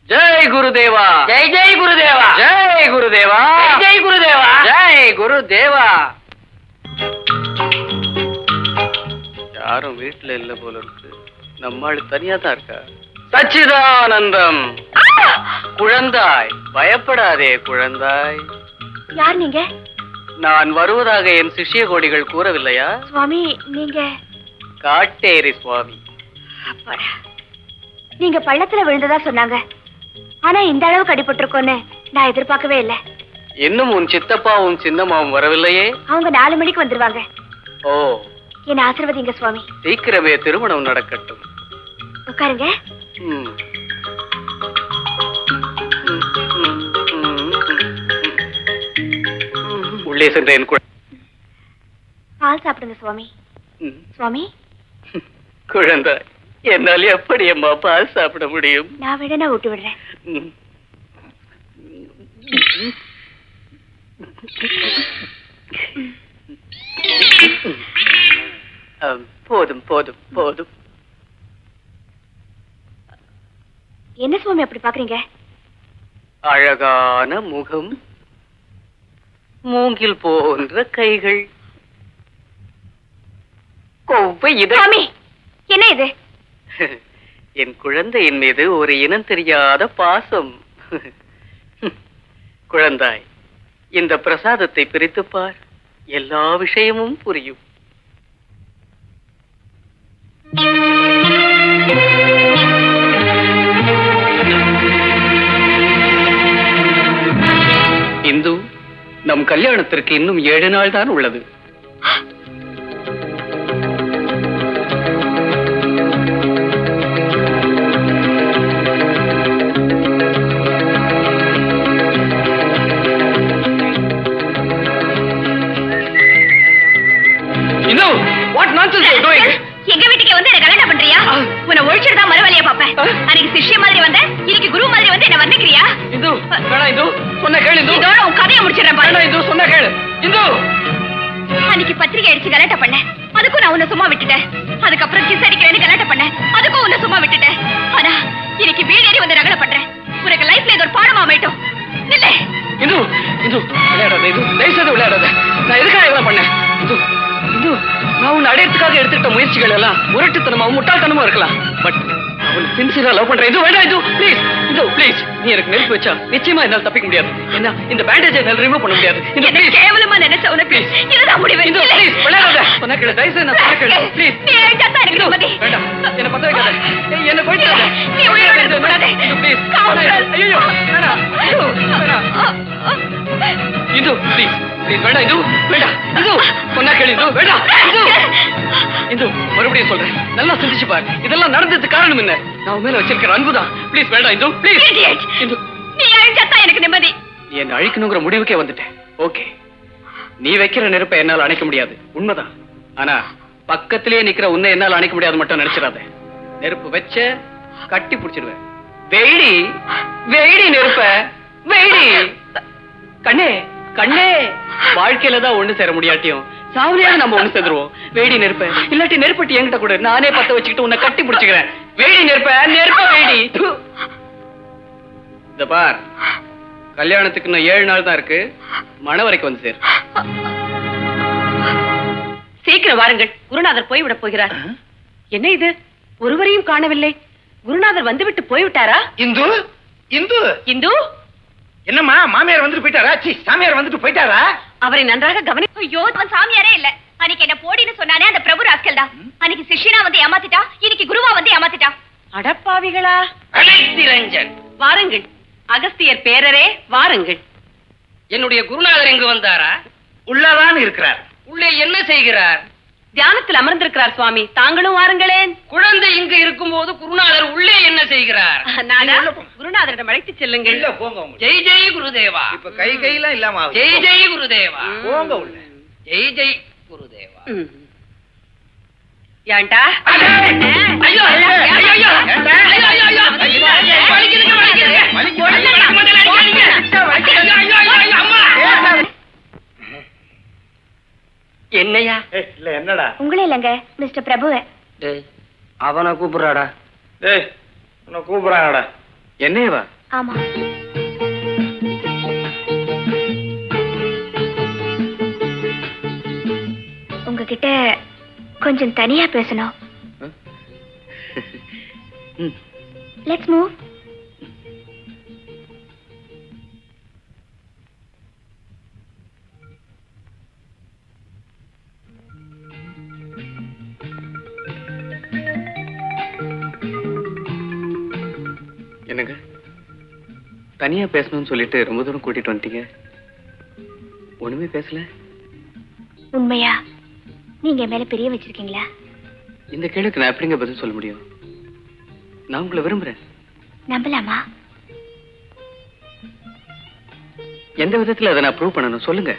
ஜெய் குருதேவா. ஜெய் ஜெய் குருதேவா. ஜெய் குருதேவா. ஜெய் குருதேவா. ஜெய் குருதேவா. யாரும் வீட்டுல இல்ல போல இருக்கு. நம்மாள் தனியா தான் இருக்கா. சச்சிதானந்தம். குழந்தாய், பயப்படாதே குழந்தாய். யார் நீங்க? நான் வருவதாக என் சிஷ்ய கோடிகள் கூறவில்லையா? சுவாமி, நீங்க? காட்டேரி சுவாமி. நீங்க பள்ளத்துல விழுந்ததா சொன்னாங்க. ஆனா இந்த அளவுக்கு அடிபட்டிருக்கோன்னு நான் எதிர்பார்க்கவே இல்லை. இன்னும் உன் சித்தப்பாவும் சின்னம்மாவும் வரவில்லையே? அவங்க 4 மணிக்கு வந்துருவாங்க. ஓ, என்ன ஆசீர்வதிங்க சுவாமி. சீக்கிரமே திருமணம் நடக்கட்டும். உட்காருங்க. ம். உள்ளே சென்ற என் பால் சாப்பிடுங்க சுவாமி. சுவாமி, குழந்தை, என்னால் எப்படி அம்மா பால் சாப்பிட முடியும்? நான் வேணா ஊட்டி விடுறேன். போதும் போதும் போதும். என்ன சுவாமி அப்படி பாக்குறீங்க? அழகான முகம், மூங்கில் போன்ற கைகள், கொவ்வை இதழ். சுவாமி, என்ன இது? என் குழந்தையின் மீது ஒரு இனம் தெரியாத பாசம். குழந்தாய், இந்த பிரசாதத்தை பிரித்துப் பார், எல்லா விஷயமும் புரியும். இந்து, நம் கல்யாணத்திற்கு இன்னும் 7 நாள் தான் உள்ளது. எங்க வீட்டுக்கு வந்து என்ன கல்யாணம் பண்றியா? உன்னை ஒழிச்சிட்டு தான் மறுவழியா பாப்பேன். அன்னைக்கு சிஷ்ய மாதிரி வந்த, இன்னைக்கு குரு மாதிரி வந்து என்ன வர்ணிக்கிறியா? இந்து, வேணாம் இந்து, சொன்ன கேளு இந்து. இதோட உன் கதையை முடிச்சிடுறேன் பாரு. இந்து, சொன்ன கேளு இந்து. அன்னைக்கு பத்திரிகை அடிச்சு கலாட்டம் பண்ண, அதுக்கும் நான் உன்னை சும்மா விட்டுட்டேன். அதுக்கப்புறம் கிஸ் அடிக்கிறேன்னு கலாட்டம் பண்ண, அதுக்கும் உன்னை சும்மா விட்டுட்டேன். ஆனா இன்னைக்கு வீடேறி வந்து ரகலை பண்றேன். உனக்கு லைஃப்ல இது ஒரு பாடமா அமையட்டும். இல்ல இந்து, இந்து விளையாடாத இந்து, தயவுசெய்து விளையாடாத. நான் எதுக்காக இதெல்லாம் பண்ணேன்? இந்து, இந்து, நான் உன்னை அடையறதுக்காக எடுத்துக்கிட்ட முயற்சிகள் எல்லாம் முரட்டுத்தனமாவும் முட்டாள்தனமா இருக்கலாம். பட் அவனை சின்சியரா லவ் பண்றேன். இது வேண்டாம் இது, ப்ளீஸ் இது, ப்ளீஸ். நீ எனக்கு நெருப்பு வச்சா நிச்சயமா என்னால தப்பிக்க முடியாது. என்ன இந்த பேண்டேஜை என்னால ரிமூவ் பண்ண முடியாது. இந்த ப்ளீஸ், கேவலமா நினைச்ச உனக்கு இதுதான் முடிவு. இந்து, ப்ளீஸ் விளையாடாத. சொன்ன கேளு, தயவுசெய்து நான் சொன்ன கேளு, ப்ளீஸ். நீ அழிச்சாதான் எனக்கு நிம்மதி. வேண்டாம், என்ன பத்த வைக்காத. என்ன போயிட்டு நீ உயிரோட இருக்க கூடாது. ப்ளீஸ். ஐயோ, வேண்டாம் இது, ப்ளீஸ் ப்ளீஸ், வேண்டாம் இது, வேண்டாம் இது, சொன்னா கேளு இது, வேண்டாம் இது. இது மறுபடியும் சொல்றேன், நல்லா சிந்திச்சு பாரு. இதெல்லாம் நடந்ததுக்கு காரணம் என்ன? நான் மேல வச்சிருக்கிற அன்புதான். ப்ளீஸ் வேண்டாம் இது, ப்ளீஸ். இது நீ அழிச்சாதான் எனக்கு நிம்மதி. என்ன அழிக்கணுங்கிற முடிவுக்கே வந்துட்டேன். ஓகே, நீ வைக்கிற நெருப்பை என்னால அணைக்க முடியாது, உண்மைதான். ஆனா பக்கத்திலேயே நிக்கிற உன்னை என்னால அணைக்க முடியாது மட்டும் நினைச்சிடாத. நெருப்பு வச்ச கட்டி பிடிச்சிடுவேன். வெயிடி வெயிடி நெருப்ப வெயிடி. கண்ணே கண்ணே, வாழ்க்கையில தான் ஒண்ணு சேர முடியாட்டியும் சாவலியாக நம்ம ஒண்ணு சேர்ந்துருவோம். வெயிடி நெருப்ப, இல்லாட்டி நெருப்பட்டி என்கிட்ட கூட, நானே பத்த வச்சுக்கிட்டு உன்னை கட்டி பிடிச்சுக்கிறேன். வெயிடி நெருப்ப, நெருப்ப வெயிடி. இந்த பார், கல்யாணத்துக்கு இன்னும் 7 நாள் தான் இருக்கு. மணவரைக்கு வந்து சேர். சீக்கிரம் வாருங்கள், குருநாதர் போய்விட போகிறார். என்ன இது, ஒருவரையும் காணவில்லை? குருநாதர் வந்துவிட்டு போய்விட்டாரா? இந்து இந்து இந்து, என்னம்மா, மாமியார் வந்துட்டு போயிட்டாரா? சி, சாமியார் வந்துட்டு போயிட்டாரா? அவரை நன்றாக கவனி. ஐயோ, அவன் சாமியாரே இல்ல. அன்னைக்கு என்ன போடின்னு சொன்னானே அந்த பிரபு ராஸ்கல் தான். அன்னைக்கு சிஷ்யனா வந்து ஏமாத்திட்டா, இன்னைக்கு குருவா வந்து ஏமாத்திட்டா. அடப்பாவிகளா! அனைத்திரஞ்சன், வாருங்கள் அகஸ்தியர் பேரரே, வாருங்கள். என்னுடைய குருநாதர் எங்கு வந்தாரா? உள்ளதான் இருக்கிறார். உள்ளே என்ன செய்கிறார்? தியானத்தில் அமர்ந்திருக்கிறார் சுவாமி. தாங்களும் வாருங்களேன். குழந்தை இங்கு இருக்கும்போது குருநாதர் உள்ளே என்ன செய்கிறார்? நானா? குருநாதரிடம் அழைத்துச் செல்லுங்கள். இல்ல, போங்க உள்ள. ஜெய் ஜெய் குருதேவா. இப்ப கை கையெல்லாம் இல்லாம ஆகுது. ஜெய் ஜெய் குருதேவா. போங்க உள்ள. ஜெய் ஜெய் குருதேவா. ஏன்டா? ஐயோ ஐயோ ஐயோ ஐயோ ஐயோ ஐயோ வலிக்குதுங்க வலிக்குதுங்க. வலிக்கு முதல்ல அடிக்காதீங்க. ஐயோ ஐயோ ஐயோ அம்மா. என்னையா? இல்ல, என்னடா? உங்களே இல்லங்க, மிஸ்டர் பிரபுவை. டேய், அவனை கூப்பிடுறாடா. டேய், உன்னை கூப்பிடுறாங்கடா. என்னையவா? ஆமா. உங்ககிட்ட கொஞ்சம் தனியா பேசணும். Let's move. என்னங்க, தனியா பேசணும்னு சொல்லிட்டு ரொம்ப தூரம் கூட்டிட்டு வந்துட்டீங்க. ஒண்ணுமே பேசல. உண்மையா நீங்க என் மேல பெரிய வச்சிருக்கீங்களா? இந்த கேளுக்கு நான் எப்படிங்க பதில் சொல்ல முடியும்? நான் உங்களை விரும்புறேன். நம்பலாமா? எந்த விதத்துல அதை நான் ப்ரூவ் பண்ணணும் சொல்லுங்க.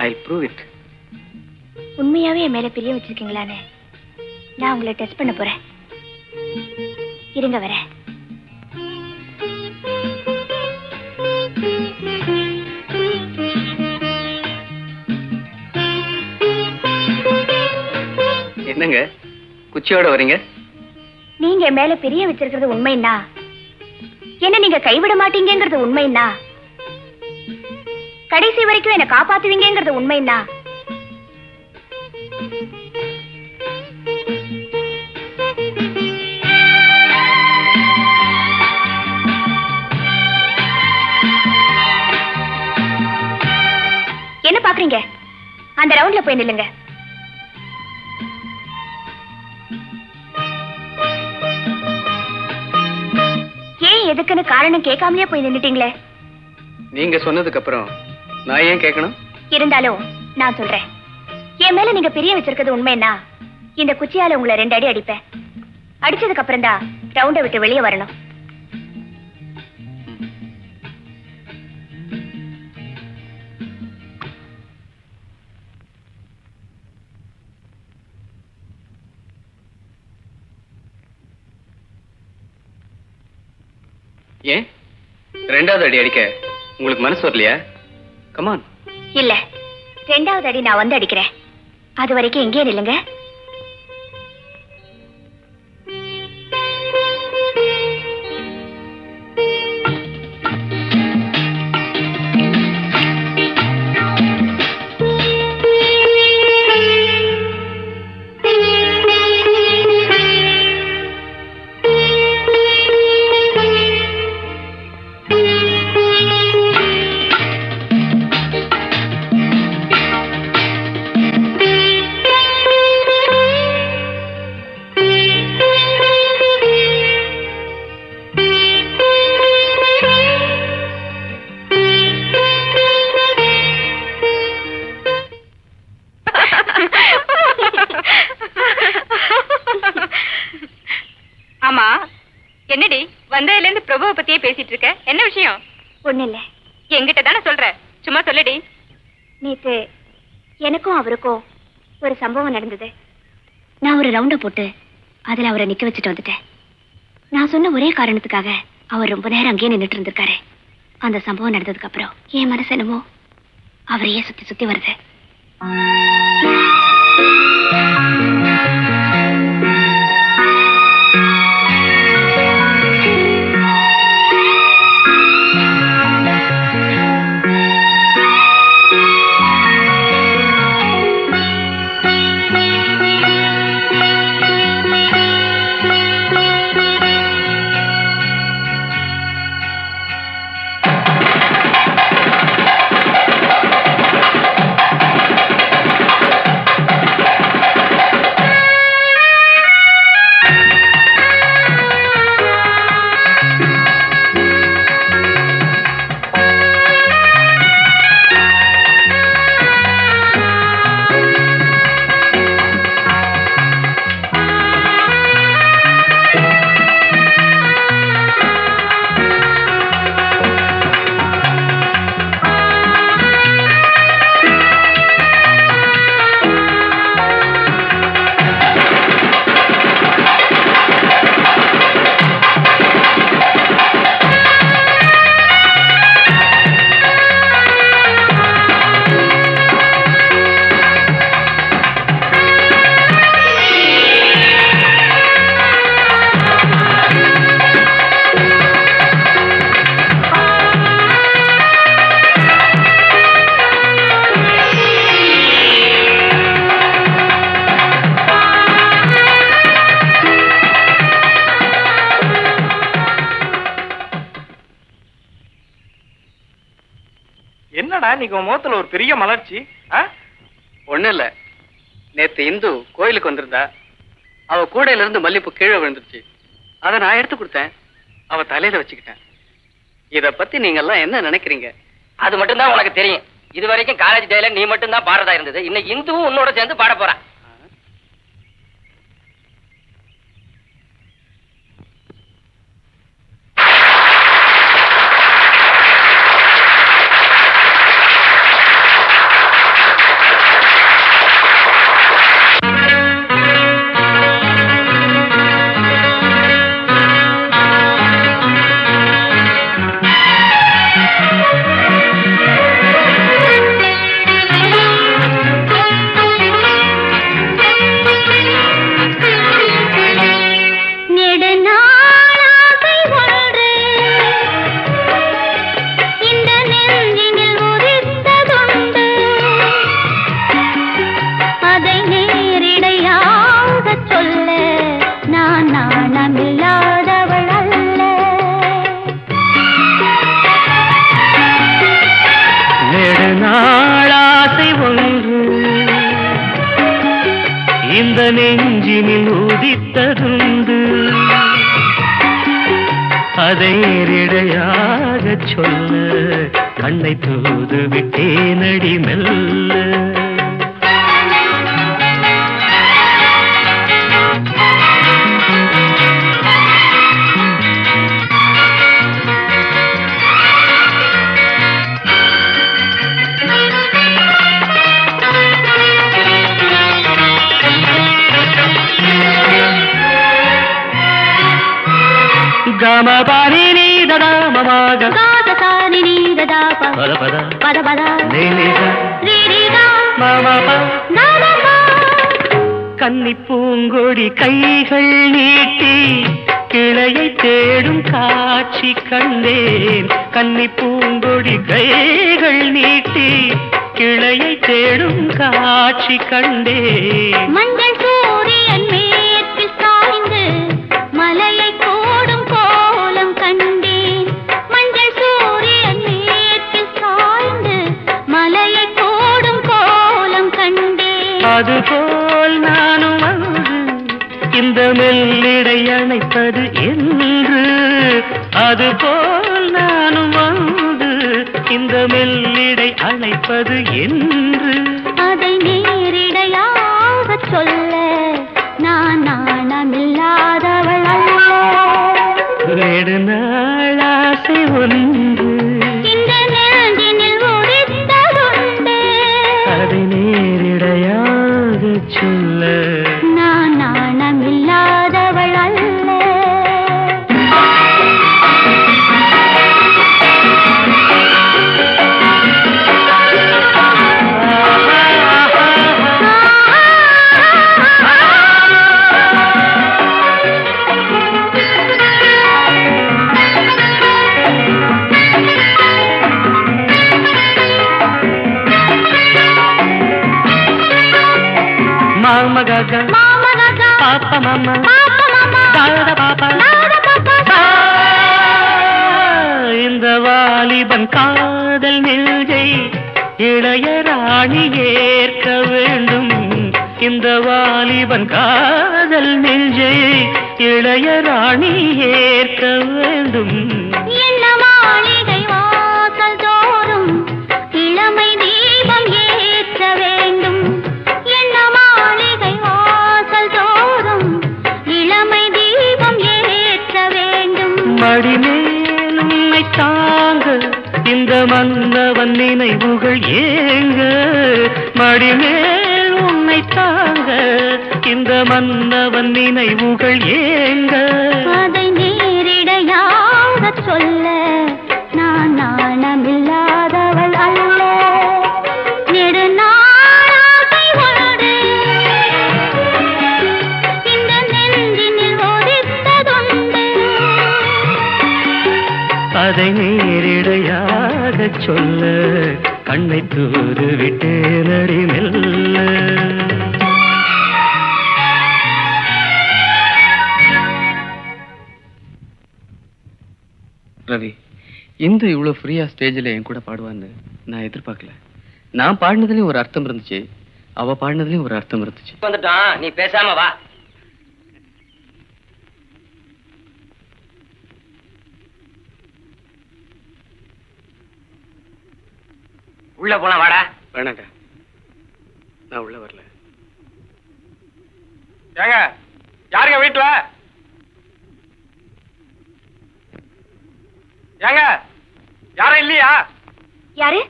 I'll prove it. உண்மையாவே என் மேல பெரிய வச்சிருக்கீங்களான்னு நான் உங்களை டெஸ்ட் பண்ண போறேன். இருங்க வரேன். என்னங்க குச்சியோட வரீங்க? நீங்க என் மேல பெரிய வச்சிருக்கிறது உண்மைன்னா, என்ன நீங்க கைவிட மாட்டீங்கிறது உண்மைன்னா, கடைசி வரைக்கும் என்ன காப்பாத்துவீங்கிறது உண்மைன்னா, என்ன பாக்குறீங்க? அந்த ரவுண்ட்ல போய் நில்லுங்க. ஏன் எதுக்குன்னு காரணம் கேட்காமலே போய் நின்னுட்டீங்களே? நீங்க சொன்னதுக்கு அப்புறம் நான் ஏன் கேட்கணும்? இருந்தாலும் நான் சொல்றேன், என் மேல நீங்க பெரிய வச்சிருக்கிறது உண்மைன்னா, இந்த குச்சியால உங்களை 2 அடி அடிப்பேன். அடிச்சதுக்கு அப்புறம் தான் ரவுண்டை விட்டு வெளியே வரணும். ஏன் 2வது அடி அடிக்க உங்களுக்கு மனசு வரலையா? கமான். இல்ல, 2வது அடி நான் வந்து அடிக்கிறேன். அது வரைக்கும் எங்கேயே நில்லுங்க. ஆமா, என்னடி வந்ததுல இருந்து பிரபுவை பத்தியே பேசிட்டு இருக்க? என்ன விஷயம்? ஒண்ணு இல்ல. என்கிட்ட தானே சொல்ற, சும்மா சொல்லுடி. நேத்து எனக்கும் அவருக்கும் ஒரு சம்பவம் நடந்தது. நான் ஒரு ரவுண்ட போட்டு அதுல அவரை நிக்க வச்சுட்டு வந்துட்டேன். நான் சொன்ன ஒரே காரணத்துக்காக அவர் ரொம்ப நேரம் அங்கேயே நின்னுட்டு இருந்திருக்காரு. அந்த சம்பவம் நடந்ததுக்கு அப்புறம் என் மனசு என்னமோ அவரையே சுத்தி சுத்தி வருது. இன்னைக்கு உன் முகத்துல ஒரு பெரிய மலர்ச்சி. ஒண்ணும் இல்ல, நேத்து இந்து கோயிலுக்கு வந்திருந்தா, அவ கூடையில இருந்து மல்லிப்பூ கீழே விழுந்துருச்சு. அதை நான் எடுத்து கொடுத்தேன், அவ தலையில வச்சுக்கிட்டேன். இத பத்தி நீங்க எல்லாம் என்ன நினைக்கிறீங்க? அது மட்டும் தான் உனக்கு தெரியும். இது வரைக்கும் காலேஜ் டேல நீ மட்டும் தான் பாடுறதா இருந்தது. இன்னைக்கு இந்துவும் உன்னோட சேர்ந்து பாட போறான். நெஞ்சினில் உதித்ததுண்டு, அதை நேரிடையாக சொல்ல கண்ணை தூது விட்டேனடி மெல்ல. గమ పని నీ దద మమ గ గ స ని ని దద ప పద పద పద పద ని ని గ రి రి గ మమ ప న న ప. கன்னி பூங்கொடி கைகள் நீட்டி கிளையை தேடும் காட்சி கண்டேன். கன்னி பூங்கொடி கைகள் நீட்டி கிளையை தேடும் காட்சி கண்டேன். மஞ்சள் சூரியன் மேற்கில் சாய்ந்து மலையை கோடும் கோலம் கண்டேன். மஞ்சள் சூரியன் மேற்கில் சாய்ந்து மலையை கோடும் கோலம் கண்டேன். அதுபோல் நானும் வந்து இந்த மெல்லிடை அணைப்பது என்று, அதுபோல் நானும் வந்து இந்த மெல்லிடை அணைப்பது என்று. அதை நேரிடையாக சொல்ல நான் நாணமில்லாதவள் அல்ல. நெடுநாள் ஆசை ஒன்று இந்த நெஞ்சினில் உதித்ததுண்டு, அதை நேரிடையாக சொல்ல நான் நாணமில்லாதவள் அல்ல. மாமா காக்கா மாமா காக்கா பாப்பா மாமா பாப்பா மாமா தாதா பாப்பா நாத பாப்பா. இந்த வாலிபன் காதல் நெஞ்சை இளைய ராணி ஏற்க வேண்டும். இந்த வாலிபன் காதல் நெஞ்சை இளைய ராணி ஏற்க வேண்டும். என்ன மாளிகை வாசல் தோறும் இளமை தீபம் ஏற்ற வேண்டும். என்ன மாளிகை வாசல் தோறும் இளமை தீபம் ஏற்ற வேண்டும். மடிமேல் உன்னை தாங்க இந்த மன்னவன் நினைவுகள் ஏங்க. மடிமேல் உன்னை தாங்க இந்த மன்னவன் நினைவுகள் ஏங்க. அதை நேரிடையாக சொல்ல நான் நாணமில்லாதவள் அல்ல. நெடுநாளாசை ஒன்று இந்த நெஞ்சினில் ஒதித்ததுண்டு, அதை நேரிடையாக சொல்ல கண்ணை தூது விட்டு நடி மெல்ல. ரவி, இந்து இவ்வளவு ஃப்ரீயா ஸ்டேஜ்ல என் கூட பாடுவான்னு நான் எதிர்பார்க்கல. நான் பாடினதுலயும் ஒரு அர்த்தம் இருந்துச்சு, அவ பாடினதுலயும் ஒரு அர்த்தம் இருந்துச்சு. வந்துட்டான், நீ பேசாம வா. உள்ள போலாம், வாடா. வேணாண்டா, நான் உள்ள வரல. ஏங்க யாருங்க வீட்டுல? ஏங்க யாரும் இல்லையா? யாரு?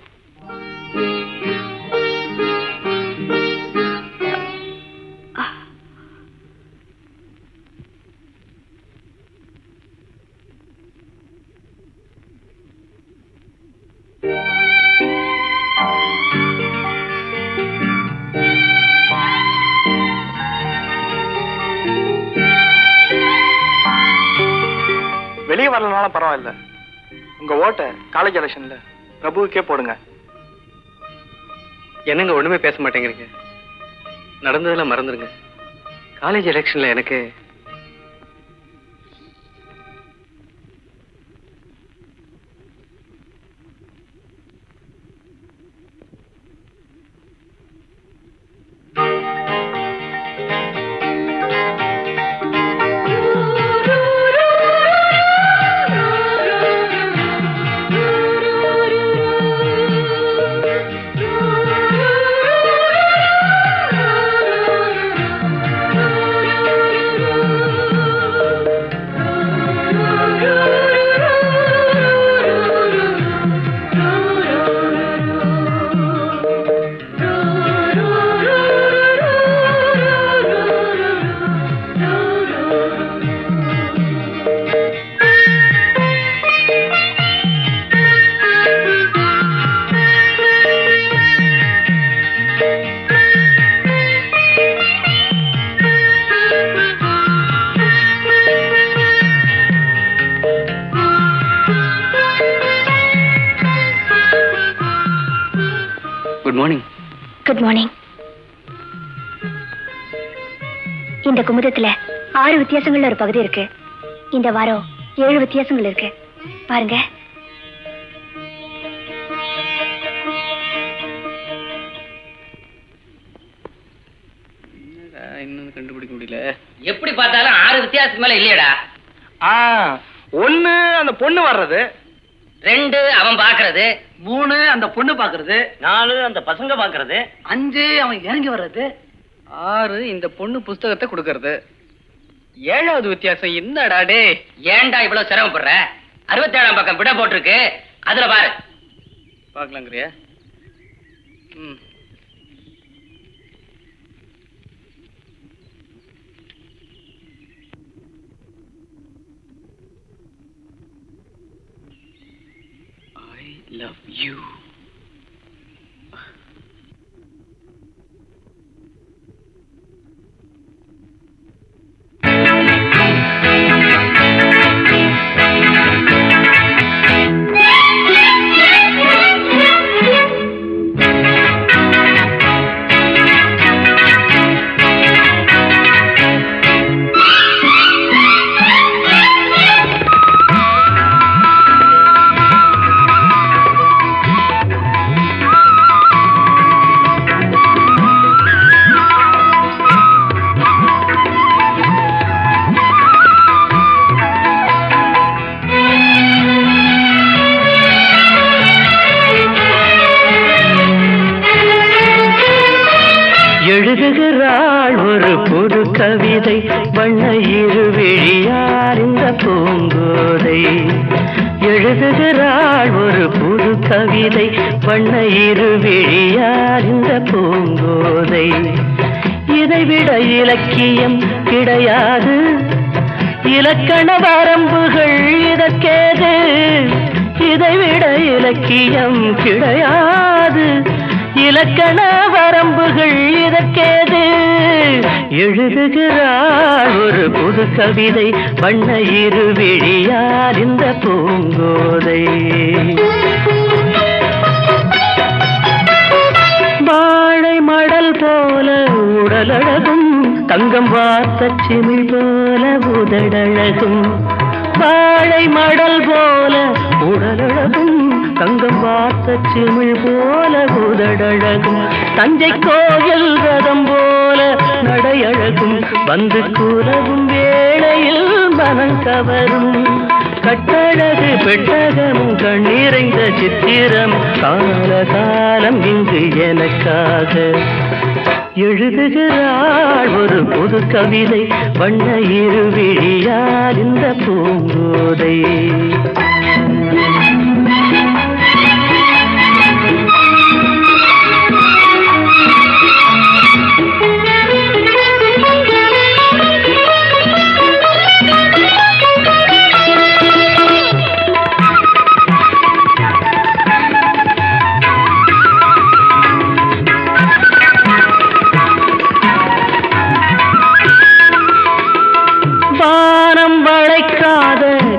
வெளியே வரலனாலும் பரவாயில்ல, உங்க ஓட்டை காலேஜ் எலெக்ஷன்ல பிரபுவுக்கே போடுங்க. என்னங்க ஒண்ணுமே பேச மாட்டேங்கிறீங்க? நடந்ததெல்லாம் மறந்துருங்க. காலேஜ் எலெக்ஷன்ல எனக்கு குட் மார்னிங். இந்த குமுதத்துல 6 வித்தியாசங்கள்ல ஒரு பகுதி இருக்கு. இந்த வாரம் 7 வித்தியாசங்கள் இருக்கு. பாருங்க. இன்னும் கண்டுபிடிக்க முடியல. எப்படி பார்த்தாலும் 6 வித்தியாசம் மேல இல்லையடா. 1 அந்த பொண்ணு வர்றது, 2 அவன் பாக்குறது, 3 அந்த பொண்ணு பாக்குறது, 4 அந்த பசங்க பாக்குறது, 5 அவன் இறங்கி வர்றது, 6 இந்த பொண்ணு புஸ்தகத்தை கொடுக்கறது. 7வது வித்தியாசம் என்னடா டே? ஏன்டா இவ்வளவு சிரமப்படுற? 67ஆம் பக்கம் விட போட்டிருக்கு, அதுல பாரு. பாக்கலாங்கிறியா? love you. எழுதுகிறாள் ஒரு புது கவிதை, வண்ண இருவிழியார் இந்த பூங்கோதை. எழுதுகிறாள் ஒரு புது கவிதை, வண்ண இருவிழியார் இந்த பூங்கோதை. இதைவிட இலக்கியம் கிடையாது, இலக்கண வரம்புகள் இதற்கேது. இதைவிட இலக்கியம் கிடையாது, இலக்கண வரம்புகள் இதற்கேது. எழுதுகிறாள் ஒரு புது கவிதை, வண்ண இருவிழியார் இந்த பூங்கோதை. வாழை மடல் போல உடலழகும், தங்கம் வார்த்த சிமிழ் போல உதடழகும். வாழை மடல் போல உடலழகும் தங்கம் பார்த்த சிமிழ் போல உதடழகும் தஞ்சை கோயில் ரதம் போல நடையழகும் வந்து கூலவும் வேளையில் மனம் கவரும் கட்டழகு பெட்டகமும் கண்ணீரைந்த சித்திரம் காலம் இங்கு எனக்காக எழுதுகிறாள் ஒரு புது கவிதை வண்ண இருவிழியால் இந்த பூங்கோதை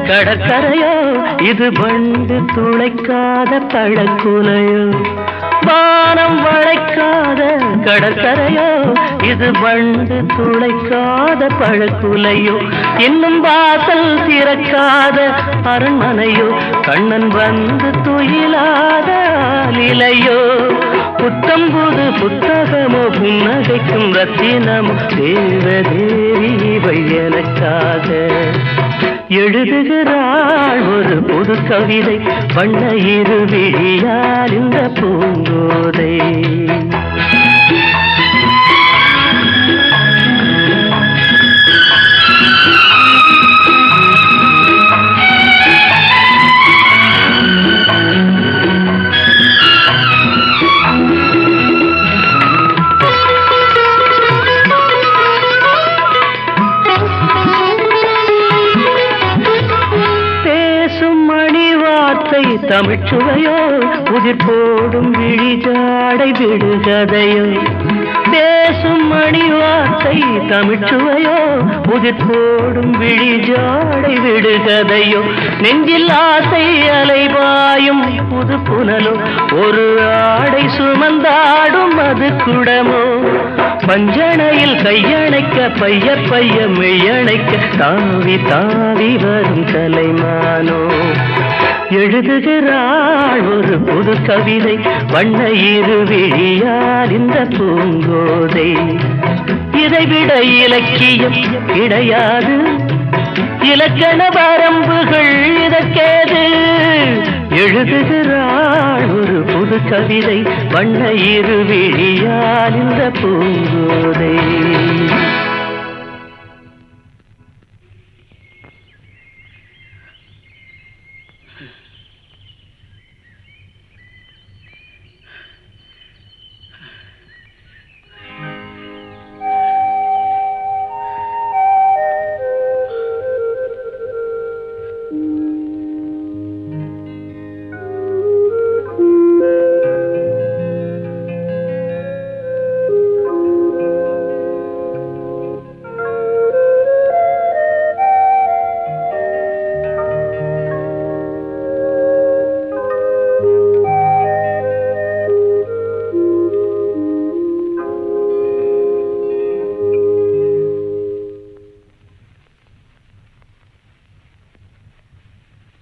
கடற்கரையோ இது வண்டு துளைக்காத பழக்குலையோ வானம் வளைக்காத கடற்கரையோ இது வண்டு துளைக்காத பழக்குலையோ இன்னும் வாசல் திறக்காத அரண்மனையோ கண்ணன் வந்து துயிலாத நிலையோ புத்தம்புது புத்தகமோ புன்னகைக்கும் ரத்தினமோ தேவதேவி இவை எனக்காக எழுதுகிறாள் ஒரு புது கவிதை வண்ண இருவிழியால் இந்த பூங்கோதை தமிழ்ச்சுவையோ உதிர் போடும் விழிஜாடை விடுகதையோ பேசும் மணி வார்த்தை தமிழ்ச்சுவையோ உதிர் போடும் விழிஜாடை விடுகதையோ நெஞ்சில் ஆசை அலைபாயும் புது புனலோ ஒரு ஆடை சுமந்தாடும் அது குடமோ பஞ்சணையில் கையணைக்க பைய பைய மெய்யணைக்க தாவி தாவி வரும் கலைமானோ எழுதுகிறாள் ஒரு புது கவிதை வண்ண இருவிழியால் இந்த பூங்கோதை இதைவிட இலக்கியம் கிடையாது இலக்கண வரம்புகள் இதற்கேது எழுதுகிறாள் ஒரு புது கவிதை வண்ண இருவிழியால் இந்த பூங்கோதை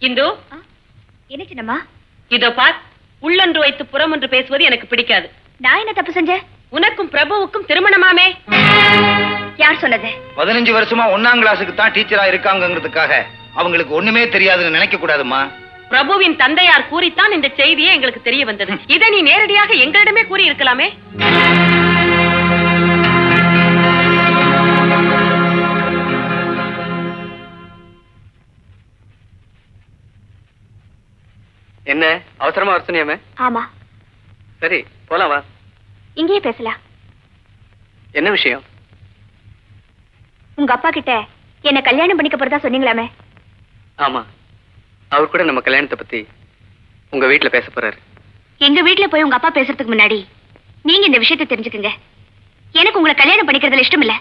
இந்து என்ன சின்னம்மா இதோ பார் உள்ளொன்று வைத்து புறம் ஒன்று பேசுவது எனக்கு பிடிக்காது நான் என்ன தப்பு செஞ்சேன் உனக்கும் பிரபுவுக்கும் திருமணமாமே யார் சொன்னது 15 வருஷமா 1ஆம் கிளாஸுக்கு தான் டீச்சரா இருக்காங்கிறதுக்காக அவங்களுக்கு ஒண்ணுமே தெரியாதுன்னு நினைக்க கூடாதுமா பிரபுவின் தந்தையார் கூறித்தான் இந்த செய்தியே எங்களுக்கு தெரிய வந்தது இதை நீ நேரடியாக எங்களிடமே கூறி இருக்கலாமே என்ன அவசரமா வர சொன்னியாமே ஆமா சரி போலாம் வா இங்கேயே பேசலாம் என்ன விஷயம் உங்க அப்பா கிட்ட என்ன கல்யாணம் பண்ணிக்க போறதா சொன்னீங்களாமே ஆமா அவர் கூட நம்ம கல்யாணத்தை பத்தி உங்க வீட்டுல பேச போறாரு எங்க வீட்டுல போய் உங்க அப்பா பேசுறதுக்கு முன்னாடி நீங்க இந்த விஷயத்தை தெரிஞ்சுக்குங்க எனக்கு உங்களை கல்யாணம் பண்ணிக்கிறதுல இஷ்டம் இல்ல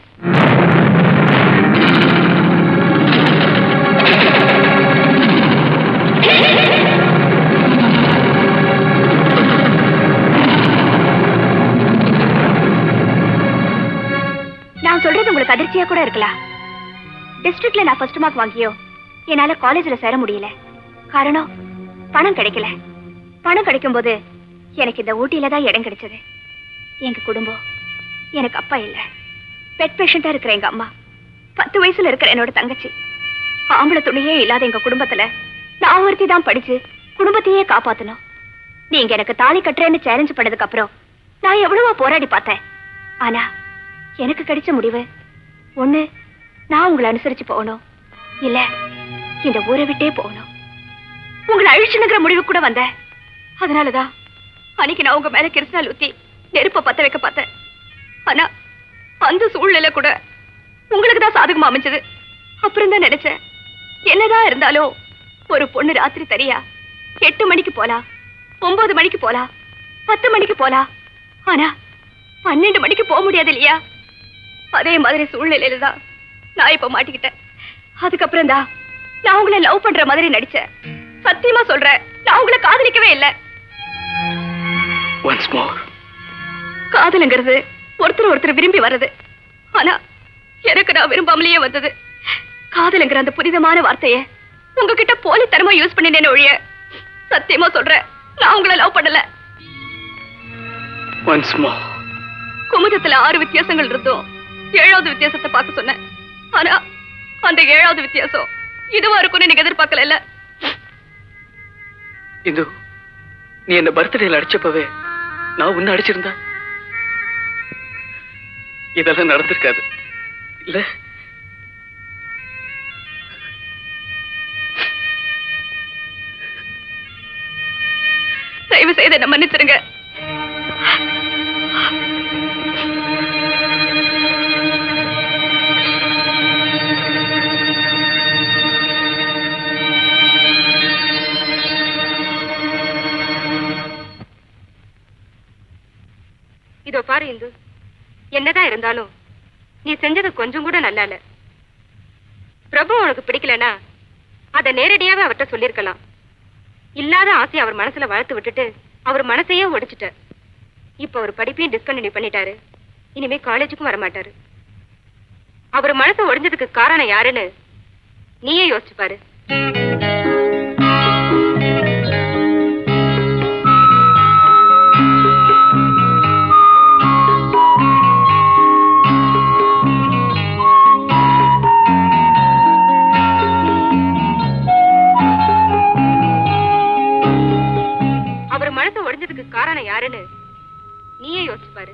நான் சொல்றது உங்களுக்கு அதிர்ச்சியா கூட இருக்கலாம் டிஸ்ட்ரிக்ட்ல நான் ஃபர்ஸ்ட் மார்க் வாங்கியோ என்னால காலேஜ்ல சேர முடியல. காரணம் பணம் கிடைக்கல. பணம் கிடைக்கும் போது எனக்கு இந்த ஊட்டியில தான் இடம் கிடைச்சது. எங்க குடும்பம், எனக்கு அப்பா இல்ல, பெட் பேஷண்டா இருக்கிற எங்க அம்மா, 10 வயசுல இருக்கிற என்னோட தங்கச்சி, ஆம்பளை துணியே இல்லாத எங்க குடும்பத்துல நான் ஒருத்தி தான் படிச்சு குடும்பத்தையே காப்பாத்தணும். நீங்க எனக்கு தாலி கட்டுறேன்னு சேலஞ்ச் பண்ணதுக்கு அப்புறம் நான் எவ்வளவோ போராடி பார்த்தேன். ஆனா எனக்கு கிடைச்ச முடிவு ஒண்ணு, நான் உங்களை அனுசரிச்சு போகணும், இல்ல இந்த ஊரை விட்டே போகணும். உங்களை அழிச்சுனுங்கிற முடிவு கூட வந்தேன். அதனாலதான் அன்னைக்கு நான் உங்க மேல கிருஷ்ணால் ஊத்தி நெருப்ப பத்த வைக்க பார்த்தேன். ஆனா அந்த சூழ்நிலை கூட உங்களுக்கு தான் சாதகமா அமைஞ்சது. அப்புறம் தான் நினைச்சேன், என்னதான் இருந்தாலும் ஒரு பொண்ணு ராத்திரி தனியா 8 மணிக்கு போலாம், 9 மணிக்கு போலாம், 10 மணிக்கு போலாம். ஆனா 12 மணிக்கு போக முடியாது இல்லையா? அதே மாதிரி சூழ்நிலையில தான் நான் இப்ப மாட்டிக்கிட்டேன். அதுக்கப்புறம் தான் நான் உங்களை லவ் பண்ற மாதிரி நடிச்சேன். சத்தியமா சொல்றேன், நான் உங்களை காதலிக்கவே இல்லை. Once more. காதலுங்கிறது ஒருத்தர் விரும்பி வர்றது. ஆனா எனக்கு நான் விரும்பாமலேயே வந்தது. காதலுங்கிற அந்த புனிதமான வார்த்தைய உங்ககிட்ட போலித்தனமா யூஸ் பண்ணினேன்னு ஒழிய சத்தியமா சொல்றேன், நான் உங்களை லவ் பண்ணல. Once more. குமுதத்துல 6 வித்தியாசங்கள் இருந்தோம். 7வது வித்தியாசத்தை பார்க்க சொன்னேன். ஆனா அந்த 7வது வித்தியாசம் இதுவா இருக்கும்னு நீங்க எதிர்பார்க்கல. இந்து, நீ என்ன பர்த்டேல அடிச்சப்பவே நான் உன்னை அடிச்சிருந்தா இதெல்லாம் நடந்திருக்காது இல்ல? தயவு செய்து என்ன மன்னிச்சிருங்க. இதோ பாரு இந்து, என்னதான் இருந்தாலும் நீ செஞ்சது கொஞ்சம் கூட நல்லா இல்ல. பிரபு உனக்கு பிடிக்கலனா அத நேரடியாவே அவர்கிட்ட சொல்லிருக்கலாம். இல்லாத ஆசையை அவர் மனசுல வளர்த்து விட்டுட்டு அவர் மனசையே ஒடிச்சிட்ட. இப்ப அவர் படிப்பையும் டிஸ்கண்டினியூ பண்ணிட்டாரு. இனிமே காலேஜுக்கும் வரமாட்டாரு. அவர் மனசை ஒடிஞ்சதுக்கு காரணம் யாருன்னு நீயே யோசிச்சு பாரு. காரணம் யாருன்னு நீயே யோசிச்சு பாரு.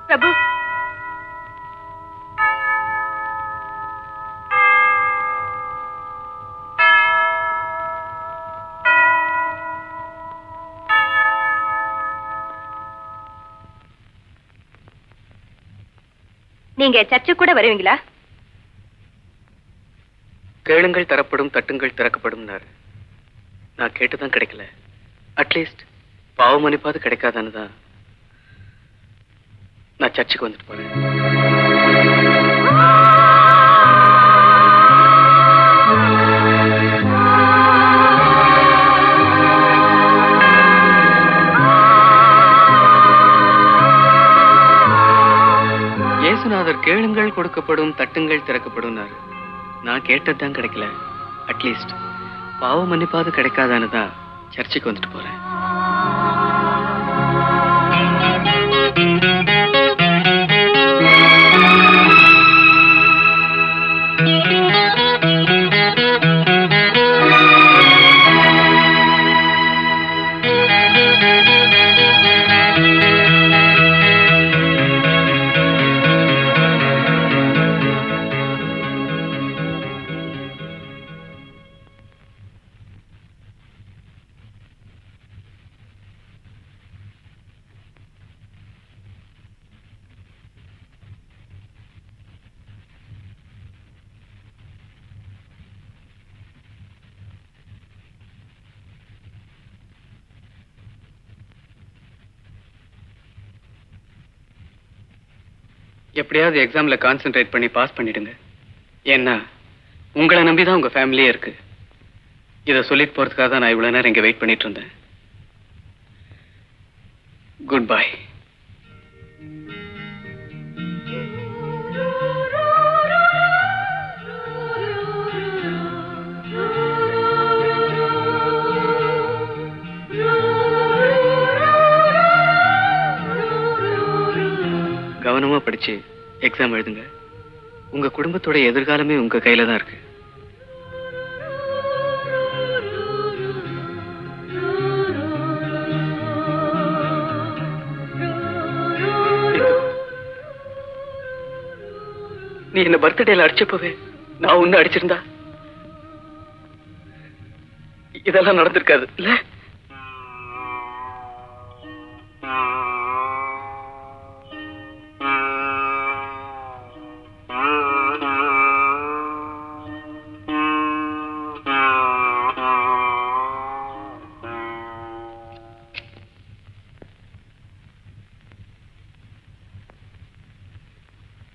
பிரபு, நீங்க சர்ச்சு கூட வருவீங்களா? கேளுங்கள் தரப்படும், தட்டுங்கள் திறக்கப்படும். நான் கேட்டுதான் கிடைக்கல. அட்லீஸ்ட் பாவ மன்னிப்பாது கிடைக்காதான்னு தான் நான் சர்ச்சுக்கு வந்துட்டு போறேன். இயேசுநாதர் கேளுங்கள் கொடுக்கப்படும், தட்டுங்கள் திறக்கப்படும். நான் கேட்டதுதான் கிடைக்கல. அட்லீஸ்ட் பாவ மன்னிப்பாது கிடைக்காதான்னு தான் சர்ச்சுக்கு வந்துட்டு போறேன். எப்படியாவது எக்ஸாம்ல கான்சென்ட்ரேட் பண்ணி பாஸ் பண்ணிடுங்க. ஏன்னா உங்களை நம்பிதான் உங்க ஃபேமிலியே இருக்கு. இதை சொல்லிட்டு போறதுக்காக தான் நான் இவ்வளவு நேரம் இங்க வெயிட் பண்ணிட்டு இருந்தேன். Good bye. கவனமா படிச்சு எக்ஸாம் எழுதுங்க. உங்க குடும்பத்தோட எதிர்காலமே உங்க கையில தான் இருக்கு. நீ என்ன பர்த்டேல அடிச்சப்பவே நான் ஒண்ணு அடிச்சிருந்தா இதெல்லாம் நடந்திருக்காது இல்ல?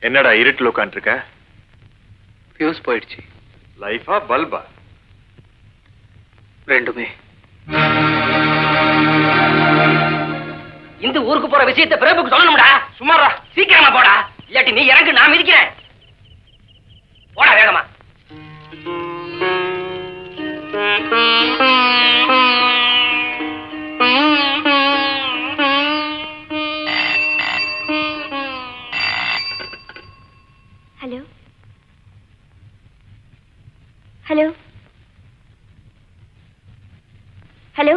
என்னடா இருட்டில் உட்காந்துருக்க? ஃபியூஸ் போயிடுச்சு. லைஃபா பல்பா? ரெண்டுமே. இந்த ஊருக்கு போற விஷயத்தை பிரபுக்கு சொல்லணும்டா. சும்மாரா, சீக்கிரமா போடா, இல்லாட்டி நீ இறங்கு, நான் மிதிக்கிறேன். போடா வேகமா. ஹலோ ஹலோ ஹலோ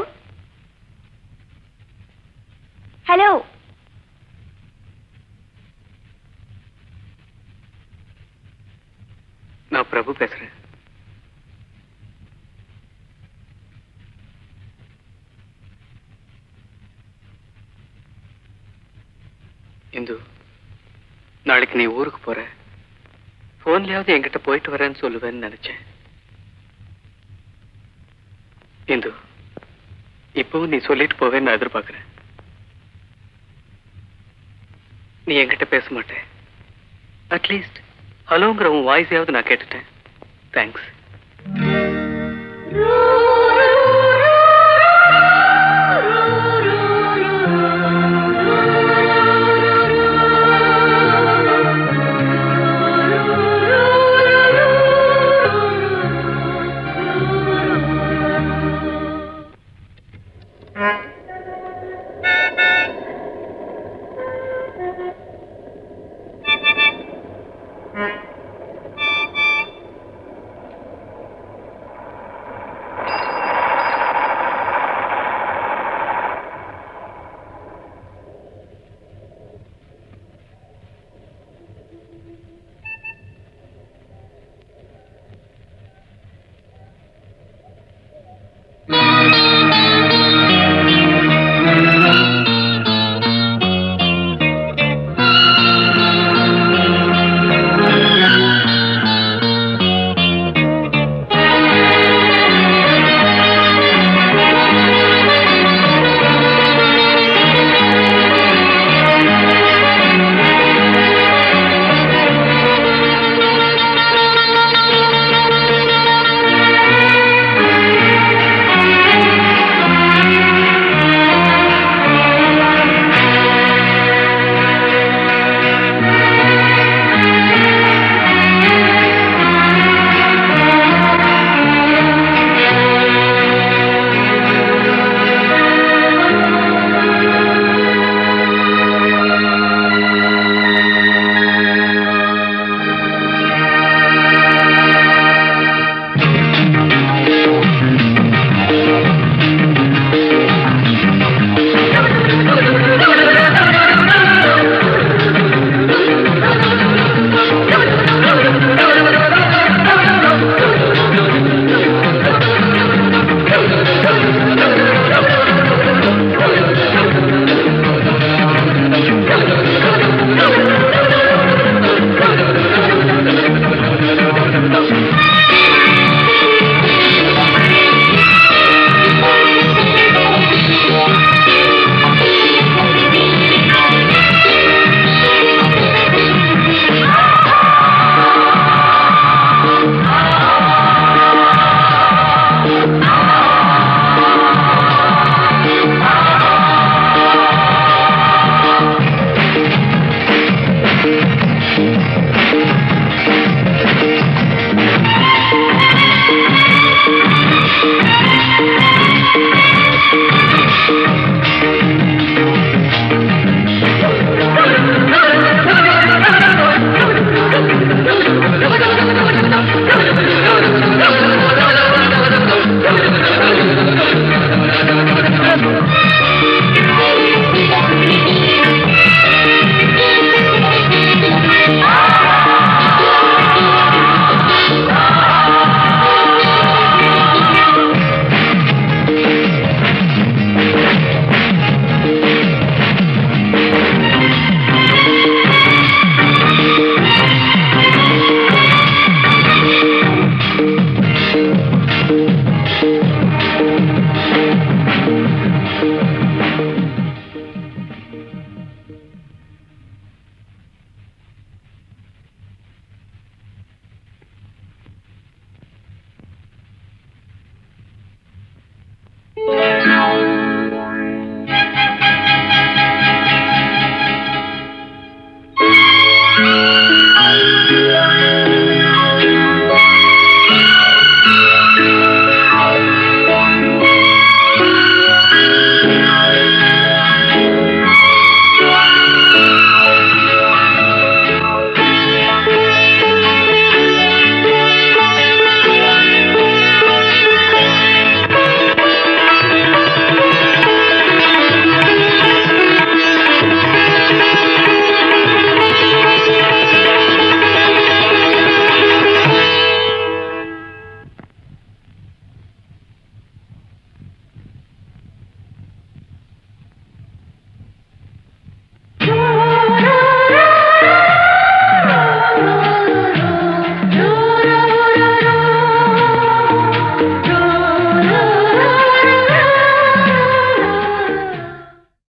ஹலோ நான் பிரபு பேசுறேன். இந்து, நாளைக்கு நீ ஊருக்கு போற. போன்லயாவது என்கிட்ட போயிட்டு வரேன்னு சொல்லுவேன்னு நினைச்சேன். இந்து, இப்பவும் நீ சொல்லிட்டு போவேன்னு நான் எதிர்பார்க்கிறேன். நீ என்கிட்ட பேச மாட்டேன். அட்லீஸ்ட் ஹலோங்கிற உன் வாய்ஸையாவது நான் கேட்டுட்டேன். தேங்க்ஸ்.